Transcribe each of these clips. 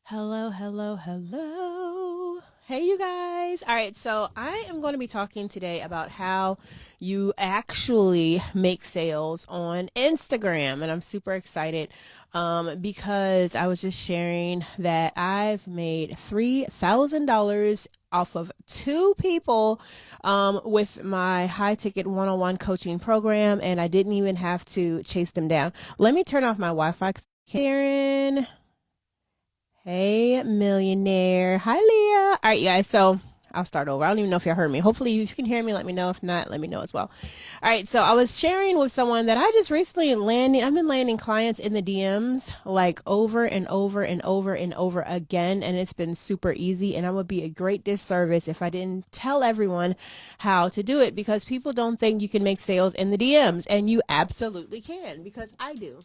Hello, hello, hello. Hey, you guys. All right, so I am going to be talking today about how you actually make sales on Instagram. And I'm super excited because I was just sharing that I've made $3,000 off of two people with my high ticket one-on-one coaching program, and I didn't even have to chase them down. Let me turn off my Wi-Fi. Karen. Hey, millionaire. Hi, Leah. All right, you guys. So I'll start over. I don't even know if y'all heard me. Hopefully, if you can hear me, let me know. If not, let me know as well. All right. So I was sharing with someone that I just recently landed. I've been landing clients in the DMs like over and over and over and over again. And it's been super easy. And I would be a great disservice if I didn't tell everyone how to do it, because people don't think you can make sales in the DMs. And you absolutely can, because I do.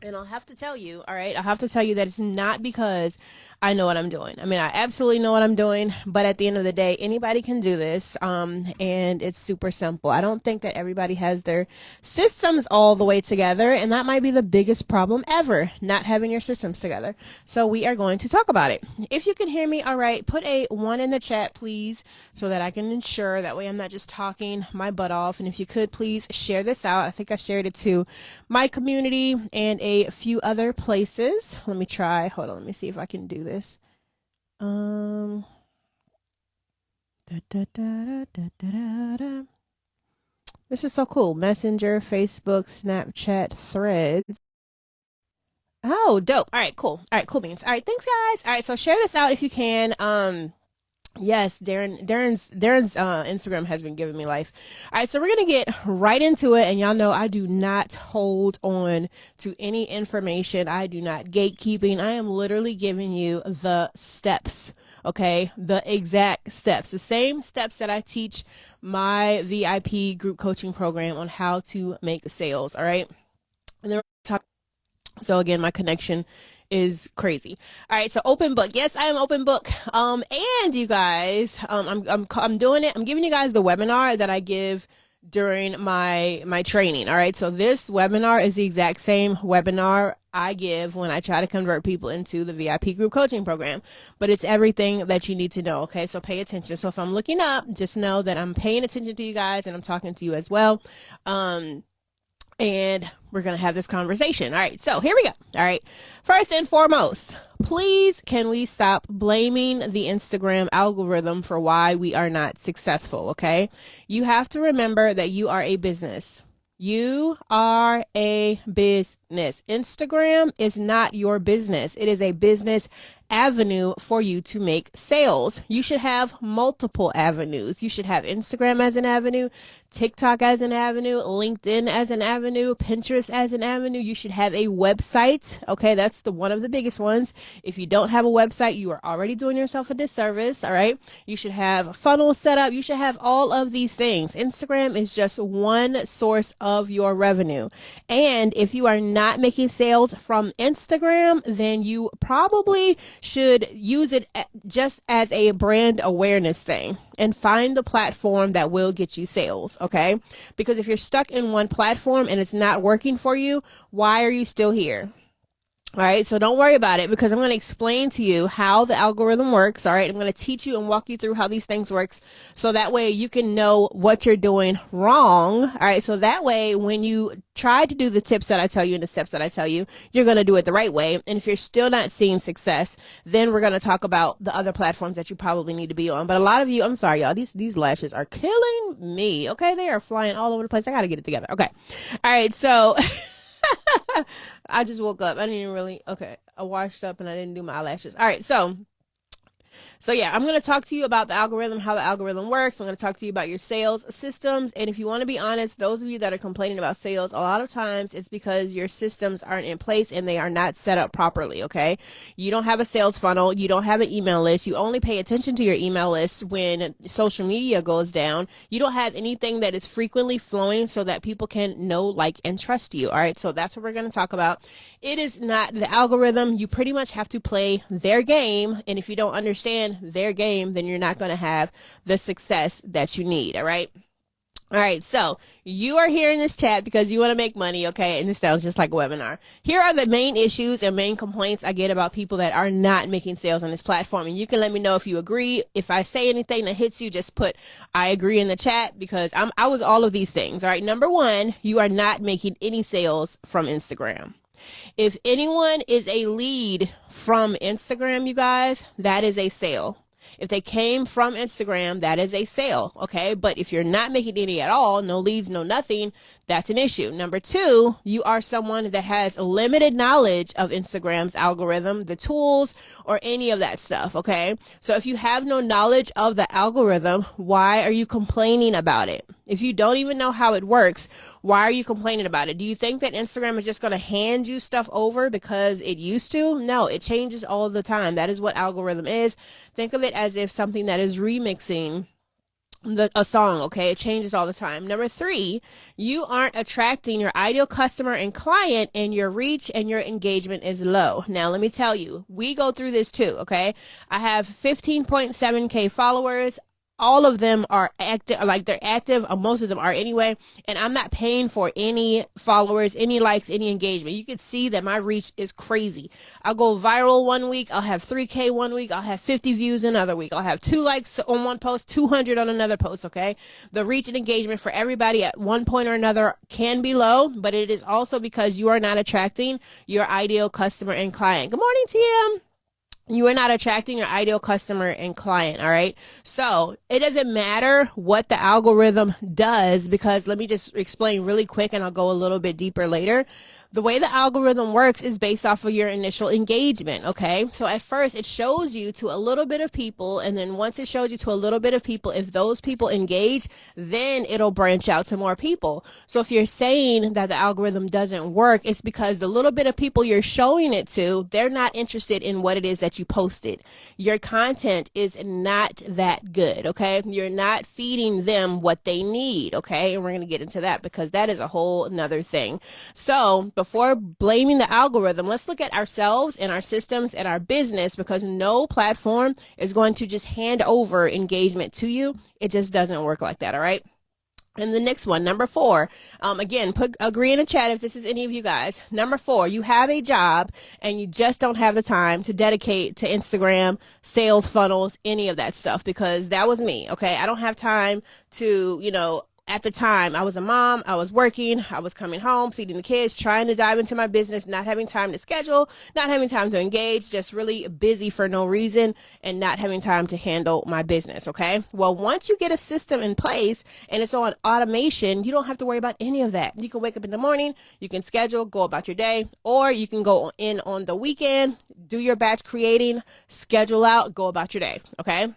And I'll have to tell you, all right, I'll have to tell you that it's not because I know what I'm doing. I mean, I absolutely know what I'm doing, but at the end of the day, anybody can do this. And it's super simple. I don't think that everybody has their systems all the way together. And that might be the biggest problem ever, not having your systems together. So we are going to talk about it. If you can hear me, all right, put a 1 in the chat, please, so that I can ensure that way I'm not just talking my butt off. And if you could, please share this out. I think I shared it to my community and a few other places. Let me try. Hold on. Let me see if I can do this. This is so cool. Messenger, Facebook, Snapchat, Threads. Oh, dope. All right, cool. All right, cool beans. All right, thanks, guys. All right, so share this out if you can. Yes, Darren's Instagram has been giving me life. All right, so we're gonna get right into it, and y'all know I do not hold on to any information. I do not gatekeeping. I am literally giving you the steps, okay, the exact steps, the same steps that I teach my VIP group coaching program on how to make sales. All right, and then we're talk. So again, my connection is crazy. All right, so open book. Yes, I am open book. And you guys, I'm doing it. I'm giving you guys the webinar that I give during my training. All right, so this webinar is the exact same webinar I give when I try to convert people into the VIP group coaching program, but it's everything that you need to know. Okay, so pay attention. So if I'm looking up, just know that I'm paying attention to you guys and I'm talking to you as well. And we're going to have this conversation. All right, so here we go. All right, first and foremost, please, can we stop blaming the Instagram algorithm for why we are not successful, okay? You have to remember that you are a business. You are a business. Instagram is not your business. It is a business avenue for you to make sales. You should have multiple avenues. You should have Instagram as an avenue, TikTok as an avenue, LinkedIn as an avenue, Pinterest as an avenue. You should have a website. Okay, that's one of the biggest ones. If you don't have a website, you are already doing yourself a disservice. All right. You should have funnels set up. You should have all of these things. Instagram is just one source of your revenue. And if you are not making sales from Instagram, then you probably should use it just as a brand awareness thing and find the platform that will get you sales, okay? Because if you're stuck in one platform and it's not working for you, why are you still here? All right, so don't worry about it, because I'm going to explain to you how the algorithm works. All right, I'm going to teach you and walk you through how these things works, so that way you can know what you're doing wrong. All right, so that way when you try to do the tips that I tell you and the steps that I tell you, you're going to do it the right way. And if you're still not seeing success, then we're going to talk about the other platforms that you probably need to be on. But a lot of you, I'm sorry, y'all, these lashes are killing me. Okay, they are flying all over the place. I got to get it together. Okay, all right, so I just woke up. I didn't even really, okay, I washed up and I didn't do my eyelashes. All right, so yeah, I'm going to talk to you about the algorithm, how the algorithm works. I'm going to talk to you about your sales systems. And if you want to be honest, those of you that are complaining about sales, a lot of times it's because your systems aren't in place and they are not set up properly, okay? You don't have a sales funnel. You don't have an email list. You only pay attention to your email list when social media goes down. You don't have anything that is frequently flowing so that people can know, like, and trust you, all right? So that's what we're going to talk about. It is not the algorithm. You pretty much have to play their game. And if you don't understand their game, then you're not going to have the success that you need. All right. All right, so you are here in this chat because you want to make money, okay? And this sounds just like a webinar. Here are the main issues and main complaints I get about people that are not making sales on this platform. And you can let me know if you agree. If I say anything that hits you, just put I agree in the chat, because I was all of these things. All right, number one, you are not making any sales from Instagram. If anyone is a lead from Instagram, you guys, that is a sale. If they came from Instagram, that is a sale, okay? But if you're not making any at all, no leads, no nothing, that's an issue. Number two, you are someone that has limited knowledge of Instagram's algorithm, the tools, or any of that stuff, okay? So if you have no knowledge of the algorithm, why are you complaining about it? If you don't even know how it works, why are you complaining about it? Do you think that Instagram is just going to hand you stuff over because it used to? No, it changes all the time. That is what algorithm is. Think of it as if something that is remixing a song, okay? It changes all the time. Number three, you aren't attracting your ideal customer and client, and your reach and your engagement is low. Now, let me tell you, we go through this too, okay? I have 15.7K followers. All of them are active, like they're active. Most of them are anyway. And I'm not paying for any followers, any likes, any engagement. You can see that my reach is crazy. I'll go viral one week. I'll have 3K one week. I'll have 50 views another week. I'll have 2 likes on one post, 200 on another post. Okay. The reach and engagement for everybody at one point or another can be low, but it is also because you are not attracting your ideal customer and client. Good morning, TM. You are not attracting your ideal customer and client, all right? So it doesn't matter what the algorithm does, because let me just explain really quick and I'll go a little bit deeper later. The way the algorithm works is based off of your initial engagement, okay? So at first it shows you to a little bit of people, and then once it shows you to a little bit of people, if those people engage, then it'll branch out to more people. So if you're saying that the algorithm doesn't work, it's because the little bit of people you're showing it to, they're not interested in what it is that you posted. Your content is not that good, okay? You're not feeding them what they need, okay? And we're going to get into that because that is a whole nother thing. So before blaming the algorithm, let's look at ourselves and our systems and our business, because no platform is going to just hand over engagement to you. It just doesn't work like that, all right? And the next one, number four, again, agree in the chat if this is any of you guys. Number four, you have a job and you just don't have the time to dedicate to Instagram, sales funnels, any of that stuff, because that was me, okay? I don't have time to, at the time, I was a mom, I was working, I was coming home, feeding the kids, trying to dive into my business, not having time to schedule, not having time to engage, just really busy for no reason, and not having time to handle my business, okay? Well, once you get a system in place and it's on automation, you don't have to worry about any of that. You can wake up in the morning, you can schedule, go about your day, or you can go in on the weekend, do your batch creating, schedule out, go about your day, okay?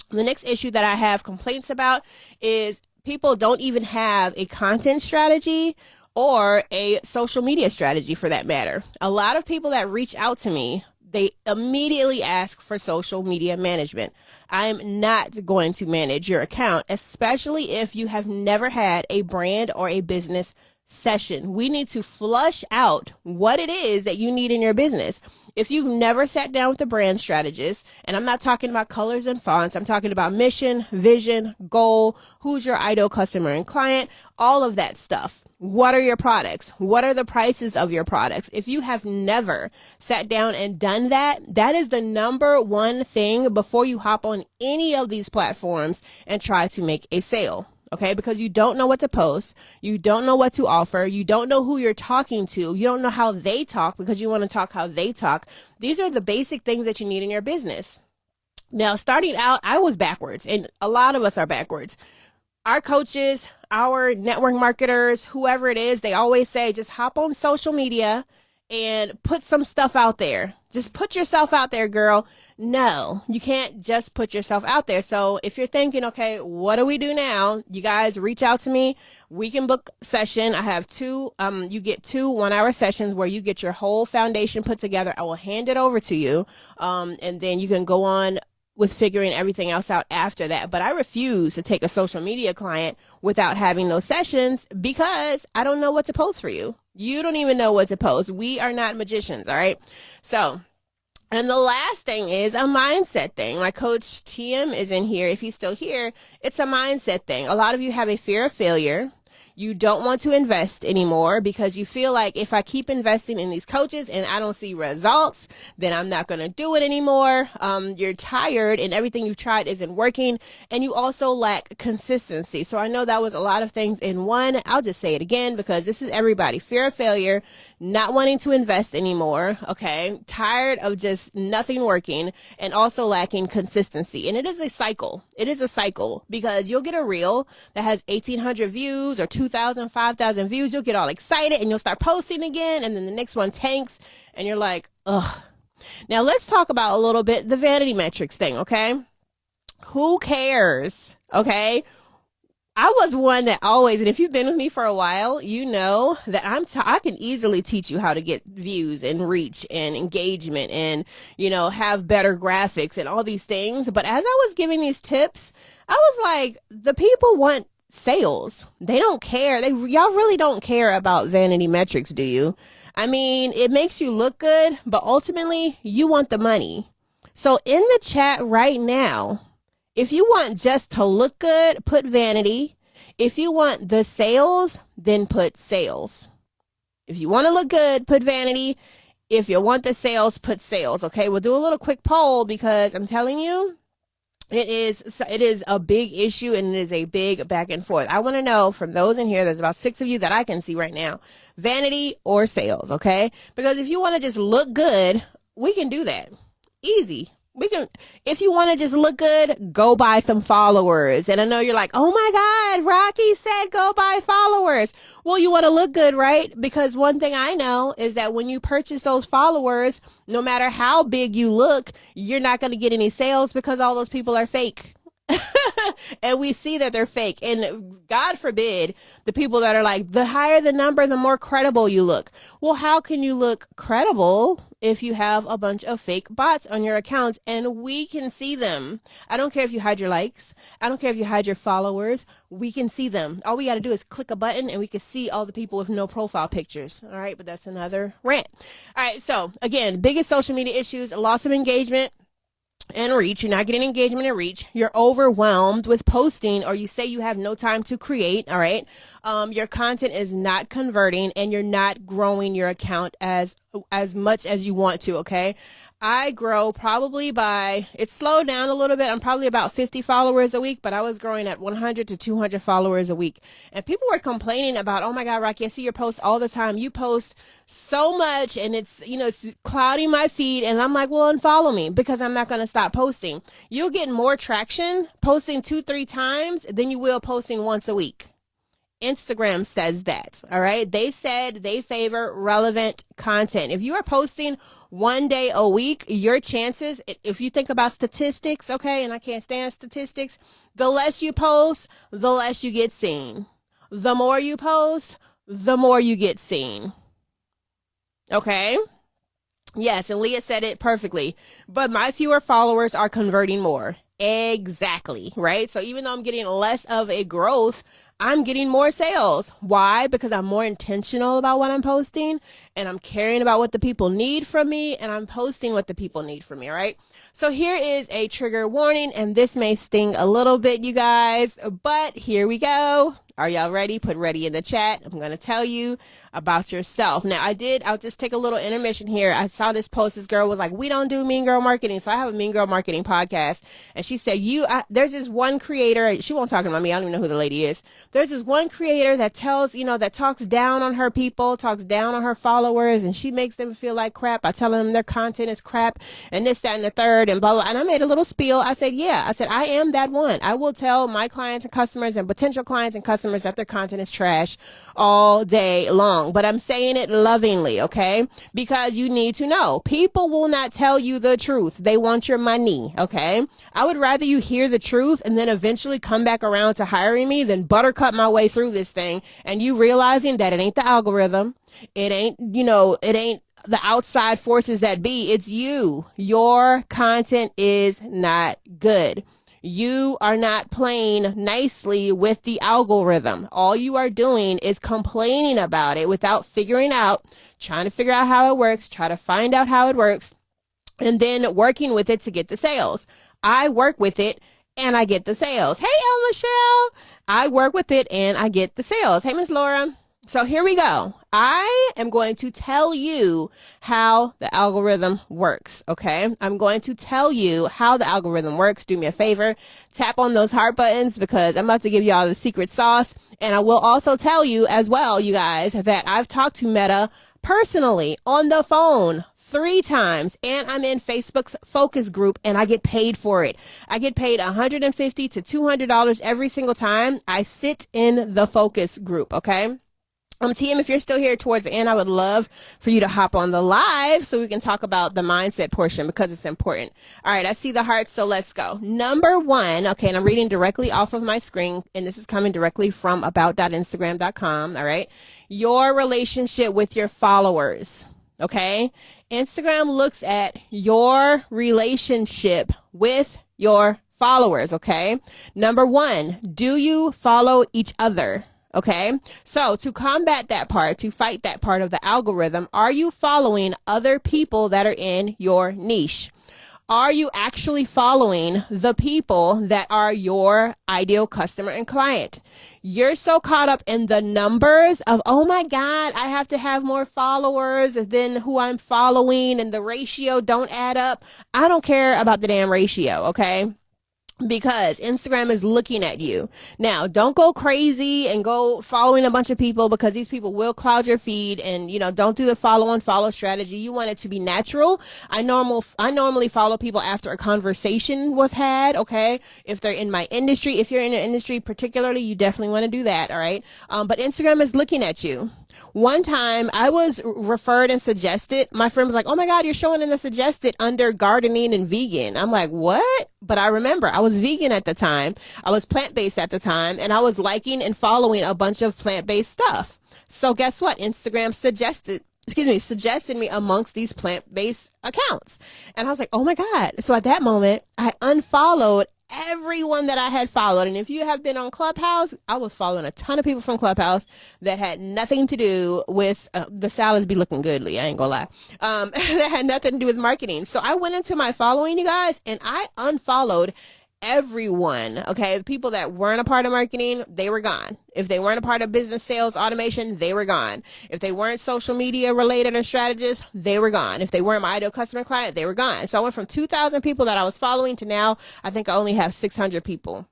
The next issue that I have complaints about is people don't even have a content strategy or a social media strategy, for that matter. A lot of people that reach out to me, they immediately ask for social media management. I'm not going to manage your account, especially if you have never had a brand or a business session. We need to flush out what it is that you need in your business. If you've never sat down with a brand strategist, and I'm not talking about colors and fonts, I'm talking about mission, vision, goal, who's your ideal customer and client, all of that stuff. What are your products? What are the prices of your products? If you have never sat down and done that, that is the number one thing before you hop on any of these platforms and try to make a sale. Okay, because you don't know what to post, you don't know what to offer, you don't know who you're talking to, you don't know how they talk because you want to talk how they talk. These are the basic things that you need in your business. Now, starting out, I was backwards, and a lot of us are backwards. Our coaches, our network marketers, whoever it is, they always say, just hop on social media and put some stuff out there. Just put yourself out there, girl. No, you can't just put yourself out there. So if you're thinking, okay, what do we do now? You guys reach out to me. We can book session. I have you get 2 1-hour sessions where you get your whole foundation put together. I will hand it over to you. And then you can go on with figuring everything else out after that. But I refuse to take a social media client without having those sessions because I don't know what to post for you. You don't even know what to post. We are not magicians, all right? So And the last thing is a mindset thing. My coach TM is in here. If he's still here, it's a mindset thing. A lot of you have a fear of failure. You don't want to invest anymore because you feel like if I keep investing in these coaches and I don't see results, then I'm not going to do it anymore. You're tired and everything you've tried isn't working, and you also lack consistency. So I know that was a lot of things in one. I'll just say it again because this is everybody. Fear of failure, not wanting to invest anymore. Okay. Tired of just nothing working, and also lacking consistency. And it is a cycle. It is a cycle because you'll get a reel that has 1,800 views or 2,000, 5,000 views. You'll get all excited and you'll start posting again. And then the next one tanks and you're like, ugh. Now let's talk about a little bit the vanity metrics thing. Okay. Who cares? Okay. I was one that always, and if you've been with me for a while, you know that I can easily teach you how to get views and reach and engagement and, have better graphics and all these things. But as I was giving these tips, I was like, the people want sales. They don't care. Y'all really don't care about vanity metrics, do you? I mean, it makes you look good, but ultimately you want the money. So in the chat right now, if you want just to look good, put vanity. If you want the sales, then put sales. If you want to look good, put vanity. If you want the sales, put sales. Okay, we'll do a little quick poll because I'm telling you, it is a big issue and it is a big back and forth. I want to know from those in here, there's about 6 of you that I can see right now, vanity or sales, okay? Because if you want to just look good, we can do that. Easy. If you want to just look good, go buy some followers. And I know you're like, oh my God, Rocky said go buy followers. Well, you want to look good, right? Because one thing I know is that when you purchase those followers, no matter how big you look, you're not going to get any sales because all those people are fake. And we see that they're fake. And God forbid the people that are like, the higher the number, the more credible you look. Well, how can you look credible if you have a bunch of fake bots on your accounts and we can see them? I don't care if you hide your likes. I don't care if you hide your followers. We can see them. All we got to do is click a button and we can see all the people with no profile pictures. All right. But that's another rant. All right. So again, biggest social media issues, loss of engagement and reach. You're not getting engagement and reach. You're overwhelmed with posting, or you say you have no time to create. All right. Your content is not converting and you're not growing your account as much as you want to. Okay. I grow probably it's slowed down a little bit. I'm probably about 50 followers a week, but I was growing at 100 to 200 followers a week. And people were complaining about, oh my God, Rocky, I see your posts all the time. You post so much and it's clouding my feed. And I'm like, well, unfollow me because I'm not going to stop posting. You'll get more traction posting 2-3 times than you will posting once a week. Instagram says that. All right. They said they favor relevant content. If you are posting one day a week, your chances, if you think about statistics, okay, and I can't stand statistics, the less you post, the less you get seen. The more you post, the more you get seen. Okay. Yes. And Leah said it perfectly, but my fewer followers are converting more. Exactly. Right. So even though I'm getting less of a growth, I'm getting more sales. Why? Because I'm more intentional about what I'm posting and I'm caring about what the people need from me and I'm posting what the people need from me. All right. So here is a trigger warning, and this may sting a little bit, you guys, but here we go. Are y'all ready? Put ready in the chat. I'm going to tell you about yourself. Now I'll just take a little intermission here. I saw this post. This girl was like, we don't do mean girl marketing. So I have a mean girl marketing podcast. And she said, there's this one creator. She won't talk about me. I don't even know who the lady is. There's this one creator that that talks down on her people, talks down on her followers, and she makes them feel like crap. I tell them their content is crap and this, that, and the third and blah, blah. And I made a little spiel. I said, I am that one. I will tell my clients and customers and potential clients and customers that their content is trash all day long. But I'm saying it lovingly, okay? Because you need to know, people will not tell you the truth. They want your money, okay? I would rather you hear the truth and then eventually come back around to hiring me than buttercut my way through this thing and you realizing that it ain't the algorithm. It ain't the outside forces that be. It's you. Your content is not good. You are not playing nicely with the algorithm. All you are doing is complaining about it without trying to figure out how it works, try to find out how it works. and then working with it to get the sales. I work with it and I get the sales. Hey, El Michelle. I work with it and I get the sales. Hey, Miss Laura. So here we go. I am going to tell you how the algorithm works, okay? I'm going to tell you how the algorithm works. Do me a favor, tap on those heart buttons because I'm about to give y'all the secret sauce. And I will also tell you as well, you guys, that I've talked to Meta personally on the phone 3 times, and I'm in Facebook's focus group and I get paid for it. I get paid $150 to $200 every single time I sit in the focus group, okay? TM, if you're still here towards the end, I would love for you to hop on the live so we can talk about the mindset portion because it's important. All right, I see the hearts, so let's go. Number 1, okay, and I'm reading directly off of my screen, and this is coming directly from about.instagram.com, all right? Your relationship with your followers, okay? Instagram looks at your relationship with your followers, okay? Number 1, do you follow each other? Okay, so to combat that part, to fight that part of the algorithm, are you following other people that are in your niche? Are you actually following the people that are your ideal customer and client? You're so caught up in the numbers of, oh my God, I have to have more followers than who I'm following and the ratio don't add up. I don't care about the damn ratio, okay? Because Instagram is looking at you. Now, don't go crazy and go following a bunch of people because these people will cloud your feed, and, you know, don't do the follow and follow strategy. You want it to be natural. I normally follow people after a conversation was had. Okay. If they're in my industry, if you're in an industry particularly, you definitely want to do that. All right. But Instagram is looking at you. One time I was referred and suggested. My friend was like, oh my God, you're showing in the suggested under gardening and vegan. I'm like, what? But I remember I was vegan at the time. I was plant-based at the time, and I was liking and following a bunch of plant-based stuff. So guess what? Instagram suggested me amongst these plant-based accounts. And I was like, oh my God. So at that moment, I unfollowed everyone that I had followed. And if you have been on Clubhouse, I was following a ton of people from Clubhouse that had nothing to do with the salads be looking goodly. I ain't gonna lie. That had nothing to do with marketing. So I went into my following, you guys, and I unfollowed everyone. Okay. The people that weren't a part of marketing, they were gone. If they weren't a part of business sales automation, they were gone. If they weren't social media related or strategists, they were gone. If they weren't my ideal customer client, they were gone. So I went from 2,000 people that I was following to now I think I only have 600 people.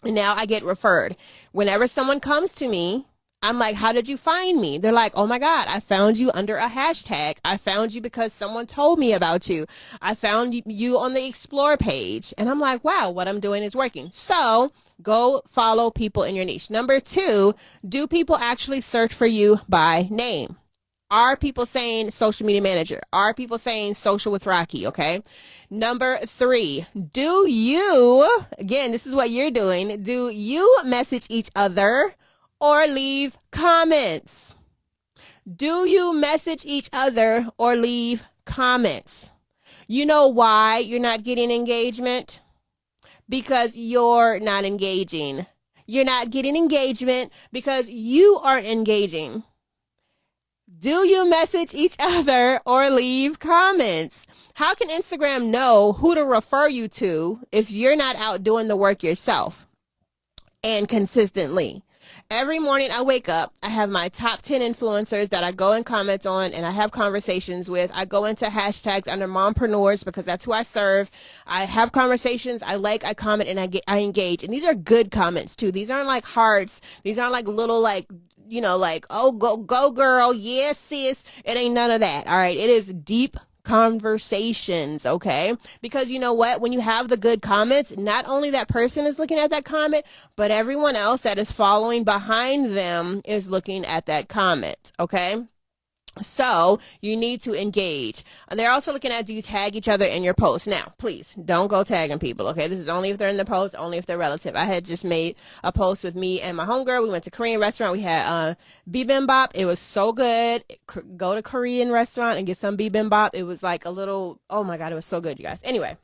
And now I get referred. Whenever someone comes to me, I'm like, how did you find me? They're like, oh my God, I found you under a hashtag. I found you because someone told me about you. I found you on the explore page. And I'm like, wow, what I'm doing is working. So go follow people in your niche. Number 2, do people actually search for you by name? Are people saying social media manager? Are people saying social with Rocky? Okay. Number 3, do you, again, this is what you're doing. Do you message each other or leave comments? Do you message each other or leave comments? You know why you're not getting engagement? Because you're not engaging. You're not getting engagement because you aren't engaging. Do you message each other or leave comments? How can Instagram know who to refer you to if you're not out doing the work yourself and consistently? Every morning I wake up, I have my top 10 influencers that I go and comment on and I have conversations with. I go into hashtags under mompreneurs because that's who I serve. I have conversations, I comment, and I engage. And these are good comments too. These aren't like hearts. These aren't like little like, you know, like, oh, go girl. Yes, sis. It ain't none of that. All right. It is deep conversations, okay? Because you know what? When you have the good comments, not only that person is looking at that comment, but everyone else that is following behind them is looking at that comment, okay? So you need to engage. And they're also looking at, do you tag each other in your posts? Now, please don't go tagging people. Okay. This is only if they're in the post, only if they're relative. I had just made a post with me and my homegirl. We went to Korean restaurant. We had, bibimbap. It was so good. Go to Korean restaurant and get some bibimbap. It was like a little, oh my God, it was so good, you guys. Anyway.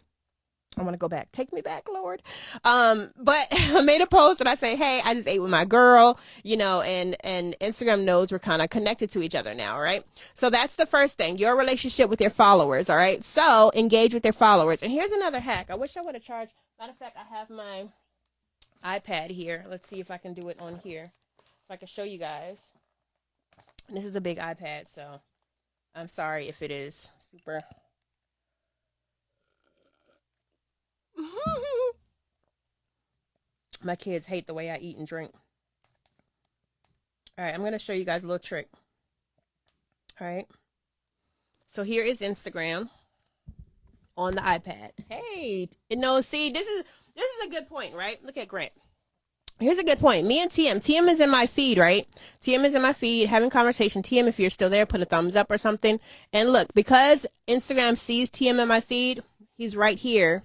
I want to go back. Take me back, Lord. But I made a post and I say, hey, I just ate with my girl, you know, and Instagram knows we're kind of connected to each other now, right? So that's the first thing, your relationship with your followers, all right? So engage with their followers. And here's another hack. I wish I would have charged. Matter of fact, I have my iPad here. Let's see if I can do it on here so I can show you guys. And this is a big iPad, so I'm sorry if it is super. My kids hate the way I eat and drink. All right, I'm going to show you guys a little trick. All right. So here is Instagram on the iPad. Hey, see, this is a good point, right? Look at Grant. Here's a good point. Me and TM is in my feed, right? TM is in my feed, having conversation. TM, if you're still there, put a thumbs up or something. And look, because Instagram sees TM in my feed, he's right here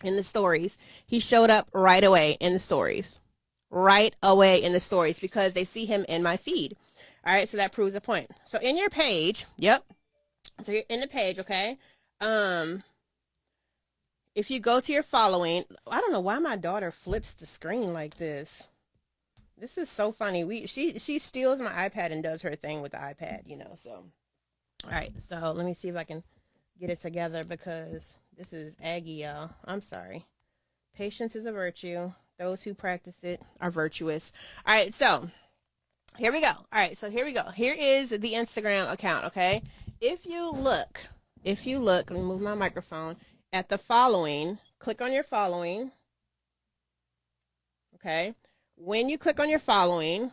in the stories. He showed up right away in the stories. Right away in the stories because they see him in my feed. All right, so that proves a point. So in your page, yep. So you're in the page, okay? If you go to your following, I don't know why my daughter flips the screen like this. This is so funny. She steals my iPad and does her thing with the iPad, you know, so. All right, so let me see if I can get it together because this is Aggie, y'all. I'm sorry. Patience is a virtue. Those who practice it are virtuous. All right, so here we go. All right, so here we go. Here is the Instagram account, okay? If you look, let me move my microphone, at the following, click on your following, okay? When you click on your following,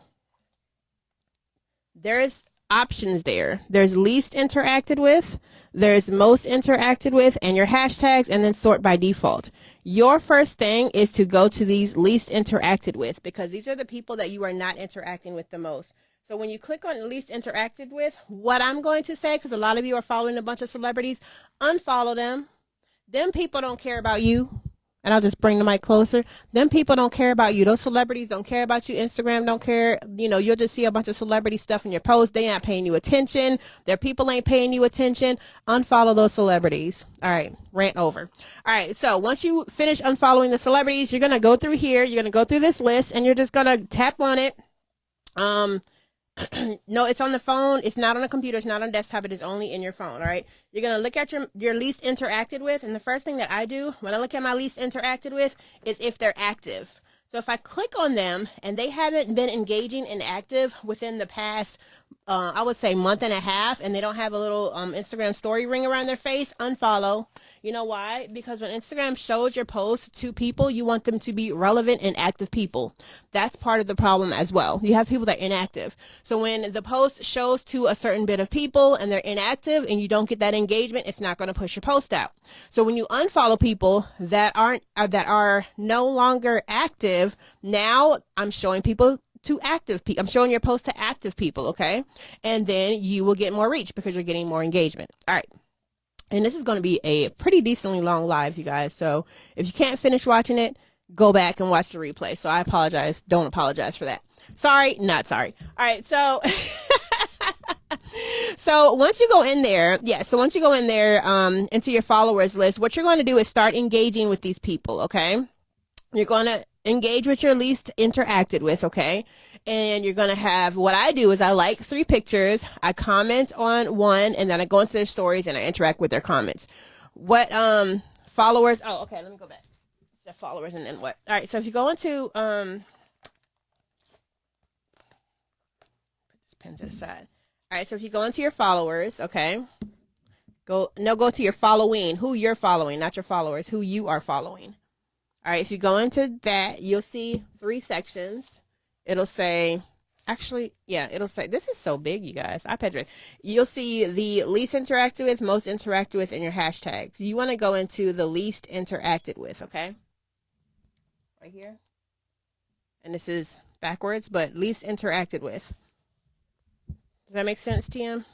there's options there. There's least interacted with, there's most interacted with, and your hashtags, and then sort by default. Your first thing is to go to these least interacted with because these are the people that you are not interacting with the most. So when you click on least interacted with, what I'm going to say, because a lot of you are following a bunch of celebrities, unfollow them. Them people don't care about you. And I'll just bring the mic closer. Them people don't care about you. Those celebrities don't care about you. Instagram don't care. You know, you'll just see a bunch of celebrity stuff in your post. They not paying you attention. Their people ain't paying you attention. Unfollow those celebrities. All right, rant over. All right, so once you finish unfollowing the celebrities, you're going to go through here. You're going to go through this list, and you're just going to tap on it. No, it's on the phone. It's not on a computer. It's not on desktop. It is only in your phone. All right. You're going to look at your least interacted with. And the first thing that I do when I look at my least interacted with is if they're active. So if I click on them and they haven't been engaging and active within the past, I would say month and a half, and they don't have a little Instagram story ring around their face, unfollow. You know why? Because when Instagram shows your posts to people, you want them to be relevant and active people. That's part of the problem as well. You have people that are inactive. So when the post shows to a certain bit of people and they're inactive and you don't get that engagement, it's not going to push your post out. So when you unfollow people that are no longer active, now I'm showing people to active people. I'm showing your post to active people, okay? And then you will get more reach because you're getting more engagement. All right. And this is going to be a pretty decently long live, you guys. So if you can't finish watching it, go back and watch the replay. So I apologize. Don't apologize for that. Sorry, not sorry. All right. So, so once you go in there, into your followers list, what you're going to do is start engaging with these people. Okay. You're going to engage with your least interacted with, okay? And you're going to have, what I do is I like 3 pictures, I comment on one, and then I go into their stories and I interact with their comments. What followers, oh, okay, let me go back. It's the followers and then what? All right, so if you go into, put this pen to the side. All right, so if you go into your followers, okay? Go to your following, who you're following, not your followers, who you are following. All right, if you go into that, you'll see 3 sections. It'll say, it'll say, this is so big, you guys. iPad's ready. You'll see the least interacted with, most interacted with, and your hashtags. You want to go into the least interacted with, okay? Right here. And this is backwards, but least interacted with. Does that make sense, TM?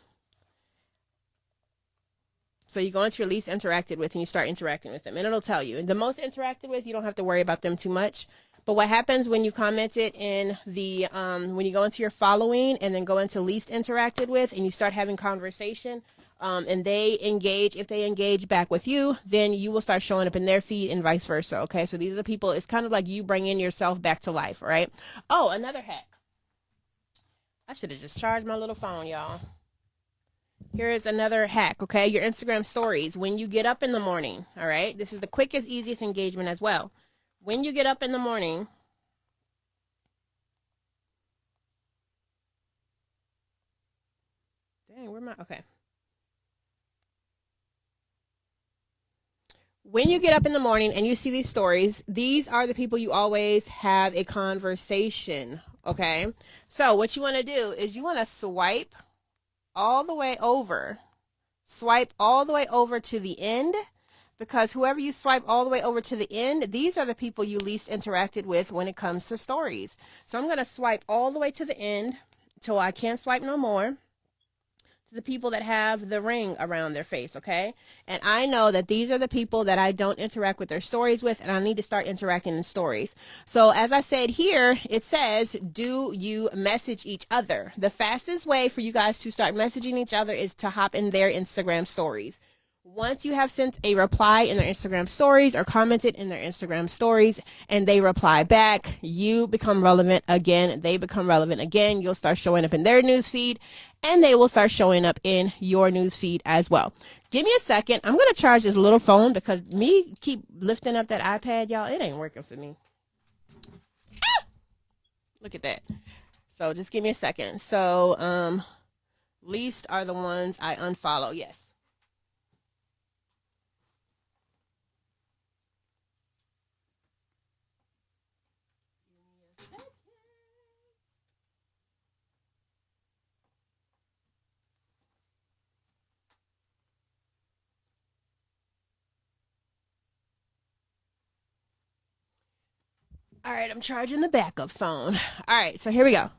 So you go into your least interacted with and you start interacting with them. And it'll tell you. The most interacted with, you don't have to worry about them too much. But what happens when you comment it in the, when you go into your following and then go into least interacted with and you start having conversation, and they engage, if they engage back with you, then you will start showing up in their feed and vice versa. Okay. So these are the people, it's kind of like you bringing yourself back to life. Right. Oh, another hack. I should have just charged my little phone, y'all. Here is another hack. Okay. Your Instagram stories. When you get up in the morning. All right. This is the quickest, easiest engagement as well. When you get up in the morning, dang, where am I? Okay. When you get up in the morning and you see these stories, these are the people you always have a conversation. Okay. So what you want to do is you want to swipe all the way over. Swipe all the way over to the end, because whoever you swipe all the way over to the end, these are the people you least interacted with when it comes to stories. So I'm going to swipe all the way to the end till I can't swipe no more. To the people that have the ring around their face, okay? And I know that these are the people that I don't interact with their stories with, and I need to start interacting in stories. So as I said here, it says, do you message each other? The fastest way for you guys to start messaging each other is to hop in their Instagram stories. Once you have sent a reply in their Instagram stories or commented in their Instagram stories and they reply back, you become relevant again. They become relevant again. You'll start showing up in their newsfeed and they will start showing up in your newsfeed as well. Give me a second. I'm going to charge this little phone because me keep lifting up that iPad, y'all. It ain't working for me. Ah! Look at that. So just give me a second. So, least are the ones I unfollow. Yes. All right, I'm charging the backup phone. All right, so here we go. All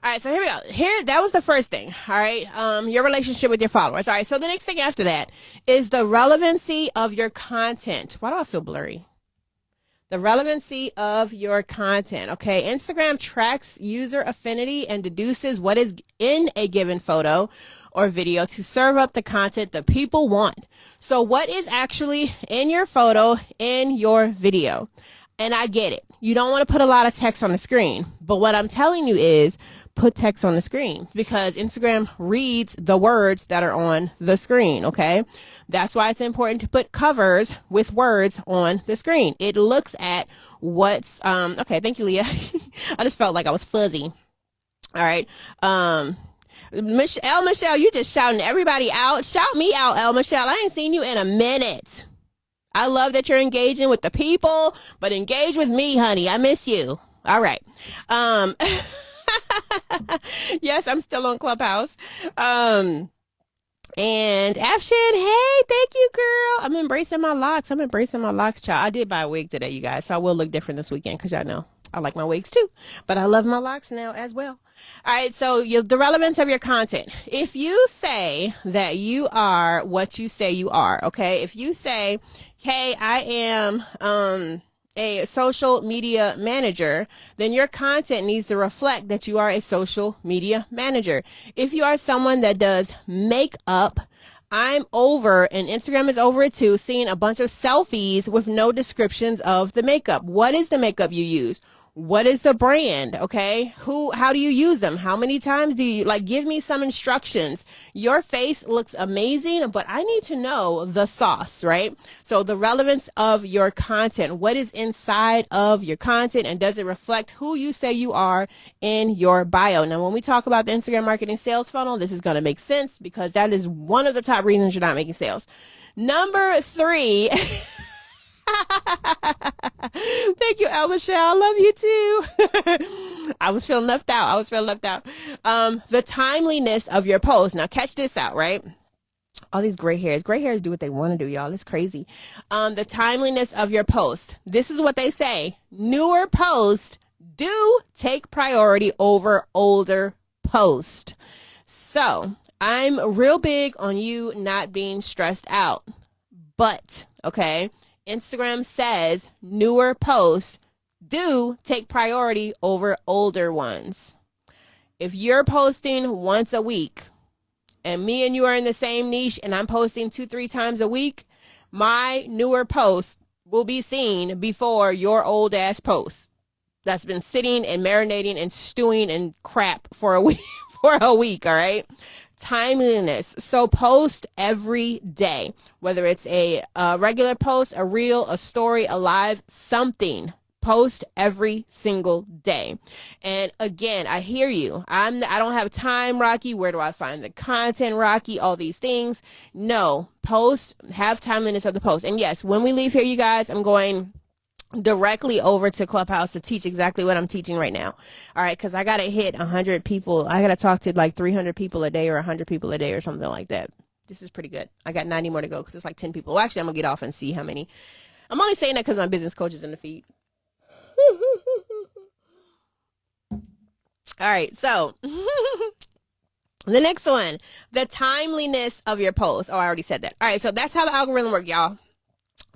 right, so here we go. Here, that was the first thing. All right, your relationship with your followers. All right, so the next thing after that is the relevancy of your content. Why do I feel blurry? The relevancy of your content. Okay, Instagram tracks user affinity and deduces what is in a given photo or video to serve up the content that people want. So what is actually in your photo, in your video? And I get it. You don't want to put a lot of text on the screen. But what I'm telling you is put text on the screen because Instagram reads the words that are on the screen. Okay. That's why it's important to put covers with words on the screen. It looks at what's, okay. Thank you, Leah. I just felt like I was fuzzy. All right. Michelle, you just shouting everybody out. Shout me out, El Michelle. I ain't seen you in a minute. I love that you're engaging with the people, but engage with me, honey. I miss you. All right. Yes, I'm still on Clubhouse. And Afshin, hey, thank you, girl. I'm embracing my locks, child. I did buy a wig today, you guys, so I will look different this weekend because y'all know I like my wigs too, but I love my locks now as well. All right. So the relevance of your content. If you say that you are what you say you are, okay. If you say, hey, I am, a social media manager, then your content needs to reflect that you are a social media manager. If you are someone that does makeup, I'm over, and Instagram is over it too, seeing a bunch of selfies with no descriptions of the makeup. What is the makeup you use? What is the brand? Okay. How do you use them? How many times do you give me some instructions? Your face looks amazing, but I need to know the sauce, right? So the relevance of your content, what is inside of your content, and does it reflect who you say you are in your bio? Now, when we talk about the Instagram marketing sales funnel, this is going to make sense because that is one of the top reasons you're not making sales. Number 3, thank you, El Michelle. I love you too. I was feeling left out. The timeliness of your post. Now catch this out, right? All these gray hairs do what they want to do, y'all. It's crazy. The timeliness of your post. This is what they say. Newer posts do take priority over older posts. So I'm real big on you not being stressed out, but okay. Instagram says newer posts do take priority over older ones. If you're posting once a week and me and you are in the same niche and I'm posting 2-3 times a week, my newer posts will be seen before your old ass posts that's been sitting and marinating and stewing and crap for a week. For a week, all right? Timeliness. So post every day, whether it's a regular post, a reel, a story, a live, something. Post every single day. And again, I hear you. I don't have time, Rocky. Where do I find the content, Rocky? All these things. No, post, have timeliness of the post. And yes, when we leave here, you guys, I'm going directly over to Clubhouse to teach exactly what I'm teaching right now. All right, because I got to hit 100 people. I got to talk to like 300 people a day or 100 people a day or something like that. This is pretty good. I got 90 more to go because it's like 10 people. Well, actually, I'm going to get off and see how many. I'm only saying that because my business coach is in the feed. All right, so the next one, the timeliness of your post. Oh, I already said that. All right, so that's how the algorithm works, y'all.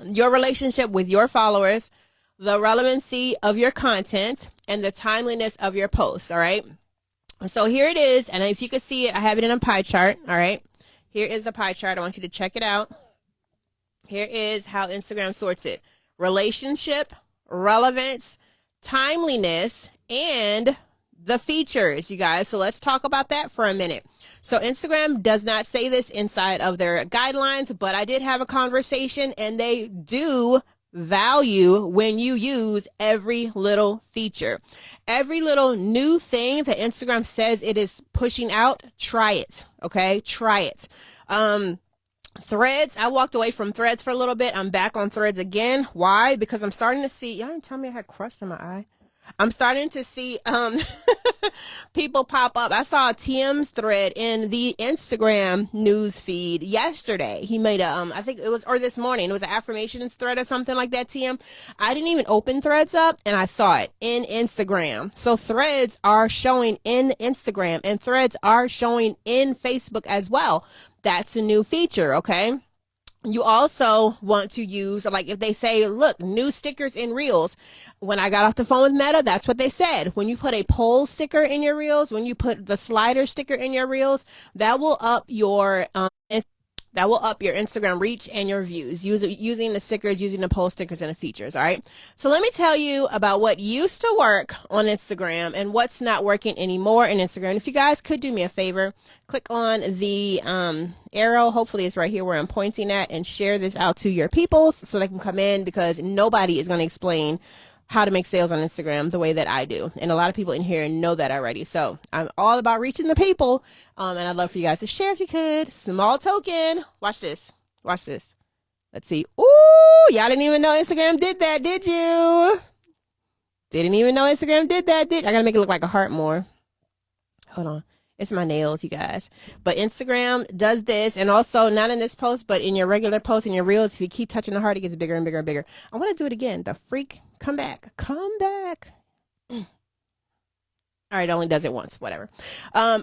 Your relationship with your followers, the relevancy of your content, and the timeliness of your posts, all right? So here it is, and if you can see it, I have it in a pie chart, all right? Here is the pie chart. I want you to check it out. Here is how Instagram sorts it. Relationship, relevance, timeliness, and the features, you guys. So let's talk about that for a minute. So Instagram does not say this inside of their guidelines, but I did have a conversation, and they do value when you use every little feature. Every little new thing that Instagram says it is pushing out, try it. Okay? Try it. Threads, I walked away from Threads for a little bit. I'm back on Threads again. Why? Because I'm starting to see, y'all didn't tell me I had crust in my eye. I'm starting to see people pop up. I saw Tim's thread in the Instagram news feed yesterday. He made a, I think it was, or this morning, it was an affirmations thread or something like that, Tim. I didn't even open Threads up, and I saw it in Instagram. So Threads are showing in Instagram, and Threads are showing in Facebook as well. That's a new feature, okay? You also want to use, like if they say, look, new stickers in Reels. When I got off the phone with Meta, that's what they said. When you put a poll sticker in your Reels, when you put the slider sticker in your Reels, that will up your Instagram reach and your views using the stickers, using the poll stickers and the features. All right. So let me tell you about what used to work on Instagram and what's not working anymore in Instagram. If you guys could do me a favor, click on the arrow. Hopefully it's right here where I'm pointing at, and share this out to your peoples so they can come in, because nobody is going to explain how to make sales on Instagram the way that I do. And a lot of people in here know that already. So I'm all about reaching the people. And I'd love for you guys to share if you could. Small token. Watch this. Watch this. Let's see. Ooh, y'all didn't even know Instagram did that, did you? Didn't even know Instagram did that, I gotta make it look like a heart more. Hold on. It's my nails, you guys. But Instagram does this, and also not in this post, but in your regular post, in your reels, if you keep touching the heart, it gets bigger and bigger and bigger. I want to do it again. The freak, come back. Come back. All right, it only does it once, whatever.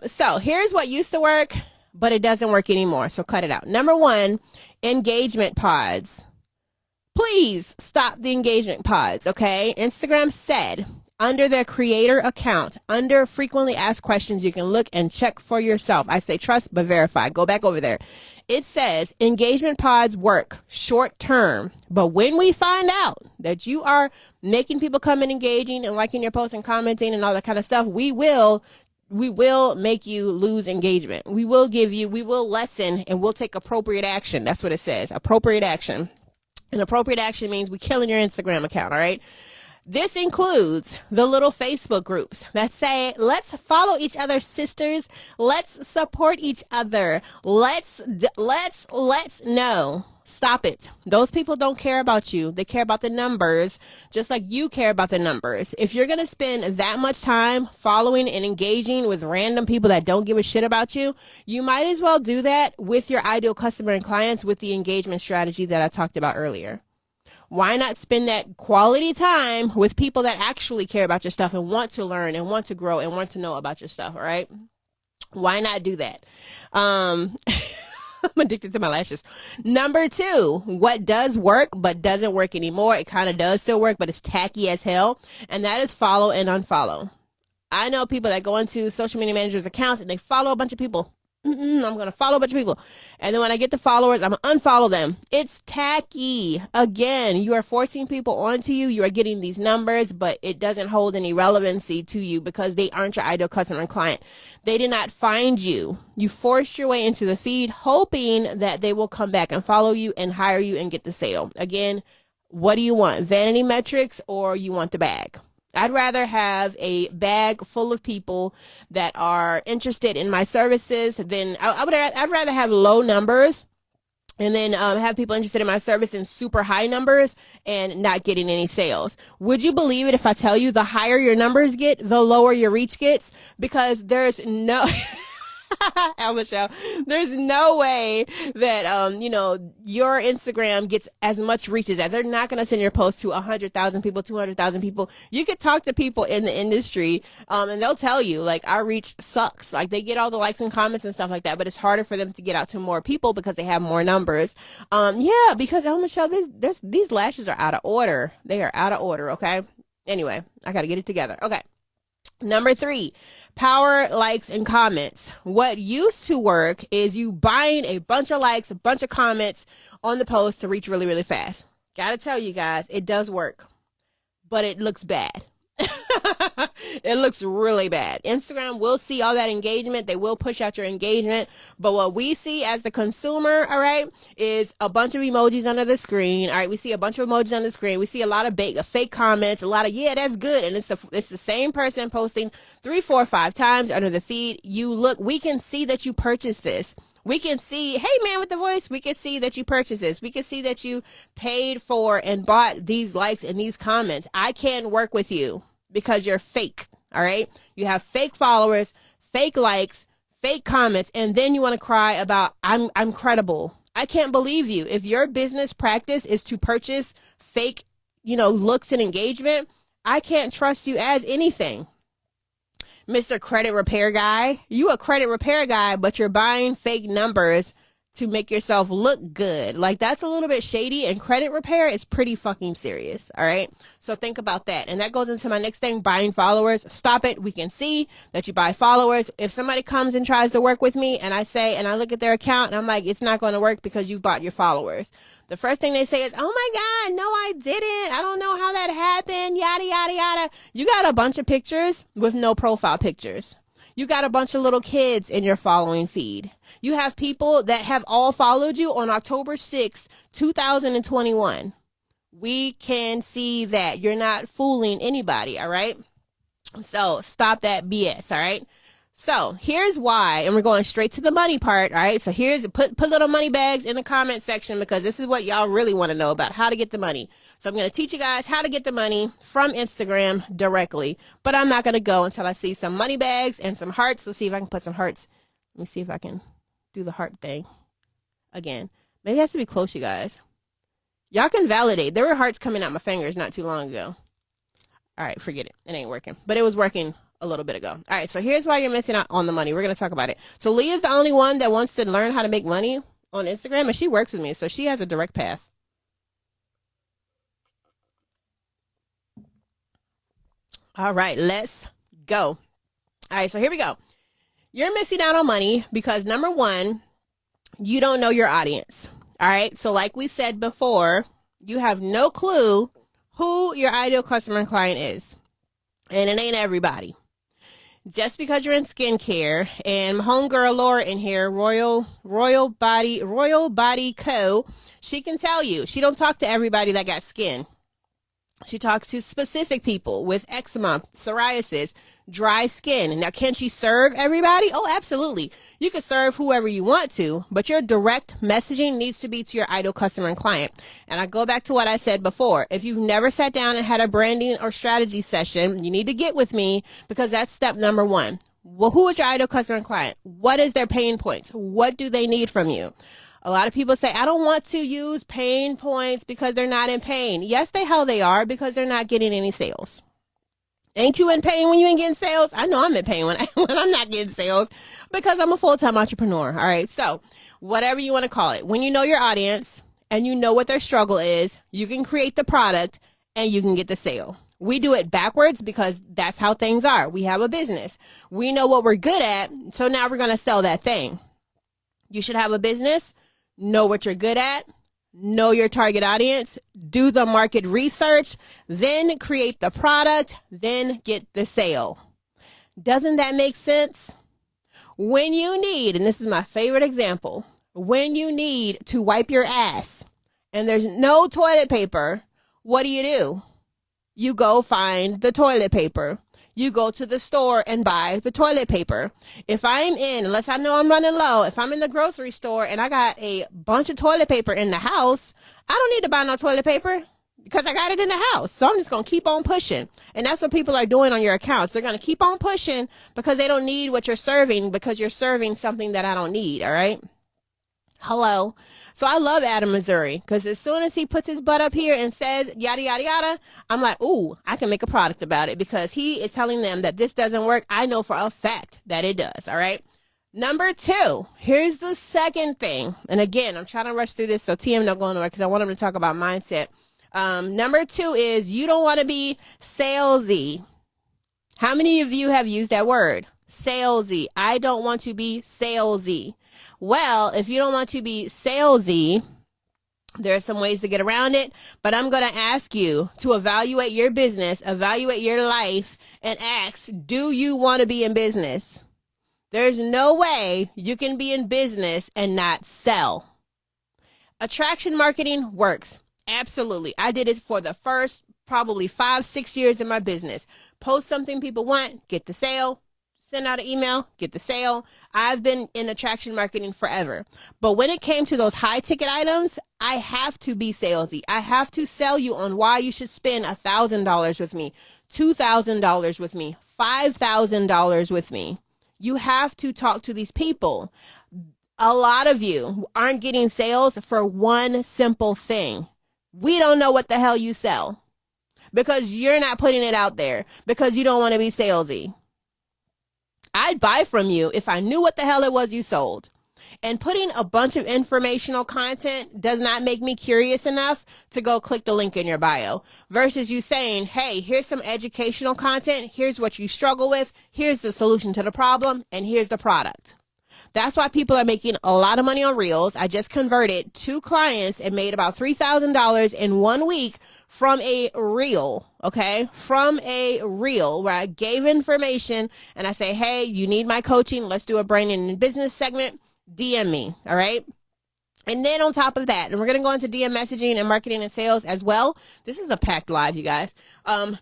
So here's what used to work, but it doesn't work anymore. So cut it out. Number one, engagement pods. Please stop the engagement pods, okay? Instagram said, under their creator account, under frequently asked questions, you can look and check for yourself. I say trust but verify. Go back over there. It says engagement pods work short term, but when we find out that you are making people come and engaging and liking your posts and commenting and all that kind of stuff, we will make you lose engagement. We will lessen, and we'll take appropriate action. That's what it says. Appropriate action. And appropriate action means we killing your Instagram account. All right. This includes the little Facebook groups that say, let's follow each other's sisters. Let's support each other. Let's no. Stop it. Those people don't care about you. They care about the numbers, just like you care about the numbers. If you're going to spend that much time following and engaging with random people that don't give a shit about you, you might as well do that with your ideal customer and clients with the engagement strategy that I talked about earlier. Why not spend that quality time with people that actually care about your stuff and want to learn and want to grow and want to know about your stuff, all right? Why not do that? I'm addicted to my lashes. Number two, what does work but doesn't work anymore, it kind of does still work, but it's tacky as hell, and that is follow and unfollow. I know people that go into social media managers' accounts and they follow a bunch of people. I'm going to follow a bunch of people. And then when I get the followers, I'm going to unfollow them. It's tacky. Again, you are forcing people onto you. You are getting these numbers, but it doesn't hold any relevancy to you because they aren't your ideal customer and client. They did not find you. You forced your way into the feed, hoping that they will come back and follow you and hire you and get the sale. Again, what do you want? Vanity metrics, or you want the bag? I'd rather have a bag full of people that are interested in my services than I'd rather have low numbers and then have people interested in my service in super high numbers and not getting any sales. Would you believe it if I tell you the higher your numbers get, the lower your reach gets? Because there's no... Michelle, there's no way that your Instagram gets as much reach as that. They're not going to send your post to 100,000 people, 200,000 people. You could talk to people in the industry, and they'll tell you like our reach sucks. Like they get all the likes and comments and stuff like that, but it's harder for them to get out to more people because they have more numbers. Because Michelle, these lashes are out of order. They are out of order. Okay. Anyway, I got to get it together. Okay. Number 3, power likes and comments. What used to work is you buying a bunch of likes, a bunch of comments on the post to reach really, really fast. Gotta tell you guys, it does work, but it looks bad. It looks really bad. Instagram will see all that engagement. They will push out your engagement. But what we see as the consumer, all right, is a bunch of emojis under the screen. All right, we see a bunch of emojis on the screen. We see a lot of fake comments, a lot of, yeah, that's good. And it's the same person posting 3, 4, 5 times under the feed. We can see that you purchased this. We can see, hey, man with the voice, we can see that you purchased this. We can see that you paid for and bought these likes and these comments. I can't work with you because you're fake, all right? You have fake followers, fake likes, fake comments, and then you want to cry about, I'm credible. I can't believe you. If your business practice is to purchase fake, looks and engagement, I can't trust you as anything. Mr. Credit Repair Guy, you a credit repair guy, but you're buying fake numbers to make yourself look good. Like that's a little bit shady, and credit repair is pretty fucking serious. All right. So think about that. And that goes into my next thing, buying followers. Stop it. We can see that you buy followers. If somebody comes and tries to work with me and I look at their account and I'm like, it's not going to work because you bought your followers. The first thing they say is, oh my God, no, I didn't. I don't know how that happened. Yada, yada, yada. You got a bunch of pictures with no profile pictures. You got a bunch of little kids in your following feed. You have people that have all followed you on October 6th, 2021. We can see that you're not fooling anybody. All right. So stop that BS. All right. So here's why, and we're going straight to the money part. All right. So put little money bags in the comment section because this is what y'all really want to know about how to get the money. So I'm going to teach you guys how to get the money from Instagram directly, but I'm not going to go until I see some money bags and some hearts. Let's see if I can put some hearts. Let me see if I can do the heart thing again. Maybe it has to be close, you guys. Y'all can validate. There were hearts coming out my fingers not too long ago. All right, forget it. It ain't working, but it was working a little bit ago. All right, so here's why you're missing out on the money. We're going to talk about it. So Leah's the only one that wants to learn how to make money on Instagram, and she works with me, so she has a direct path. All right, let's go. All right, so here we go. You're missing out on money because, number one, you don't know your audience. All right, so like we said before, you have no clue who your ideal customer and client is, and it ain't everybody. Just because you're in skincare, and my homegirl Laura in here, Royal Body Co., she can tell you she don't talk to everybody that got skin. She talks to specific people with eczema, psoriasis, dry skin. Now, can she serve everybody? Oh, absolutely. You can serve whoever you want to, but your direct messaging needs to be to your ideal customer and client. And I go back to what I said before. If you've never sat down and had a branding or strategy session, you need to get with me because that's step number one. Well, who is your ideal customer and client? What is their pain points? What do they need from you? A lot of people say, I don't want to use pain points because they're not in pain. Yes, the hell they are, because they're not getting any sales. Ain't you in pain when you ain't getting sales? I know I'm in pain when I'm not getting sales because I'm a full-time entrepreneur. All right. So whatever you want to call it, when you know your audience and you know what their struggle is, you can create the product and you can get the sale. We do it backwards because that's how things are. We have a business. We know what we're good at. So now we're going to sell that thing. You should have a business, know what you're good at, know your target audience, do the market research, then create the product, then get the sale. Doesn't that make sense? When you need, and this is my favorite example, when you need to wipe your ass and there's no toilet paper, what do? You go find the toilet paper. You go to the store and buy the toilet paper. If I'm in, unless I know I'm running low, if I'm in the grocery store and I got a bunch of toilet paper in the house, I don't need to buy no toilet paper because I got it in the house. So I'm just going to keep on pushing. And that's what people are doing on your accounts. They're going to keep on pushing because they don't need what you're serving because you're serving something that I don't need. All right. Hello. So I love Adam Missouri because as soon as he puts his butt up here and says yada, yada, yada, I'm like, ooh, I can make a product about it because he is telling them that this doesn't work. I know for a fact that it does. All right. Number 2, here's the second thing. And again, I'm trying to rush through this so TM don't go nowhere because I want him to talk about mindset. Number 2 is you don't want to be salesy. How many of you have used that word? Salesy. I don't want to be salesy. Well, if you don't want to be salesy, there are some ways to get around it, but I'm going to ask you to evaluate your business, evaluate your life, and ask, do you want to be in business? There's no way you can be in business and not sell. Attraction marketing works. Absolutely. I did it for the first probably 5-6 years in my business. Post something people want, get the sale. Send out an email, get the sale. I've been in attraction marketing forever. But when it came to those high ticket items, I have to be salesy. I have to sell you on why you should spend $1,000 with me, $2,000 with me, $5,000 with me. You have to talk to these people. A lot of you aren't getting sales for one simple thing. We don't know what the hell you sell because you're not putting it out there because you don't want to be salesy. I'd buy from you if I knew what the hell it was you sold. And putting a bunch of informational content does not make me curious enough to go click the link in your bio versus you saying, hey, here's some educational content. Here's what you struggle with. Here's the solution to the problem. And here's the product. That's why people are making a lot of money on Reels. I just converted 2 clients and made about $3,000 in 1 week from a reel, okay? From a reel where I gave information and I say, hey, you need my coaching. Let's do a branding and business segment. DM me, all right? And then on top of that, and we're going to go into DM messaging and marketing and sales as well. This is a packed live, you guys.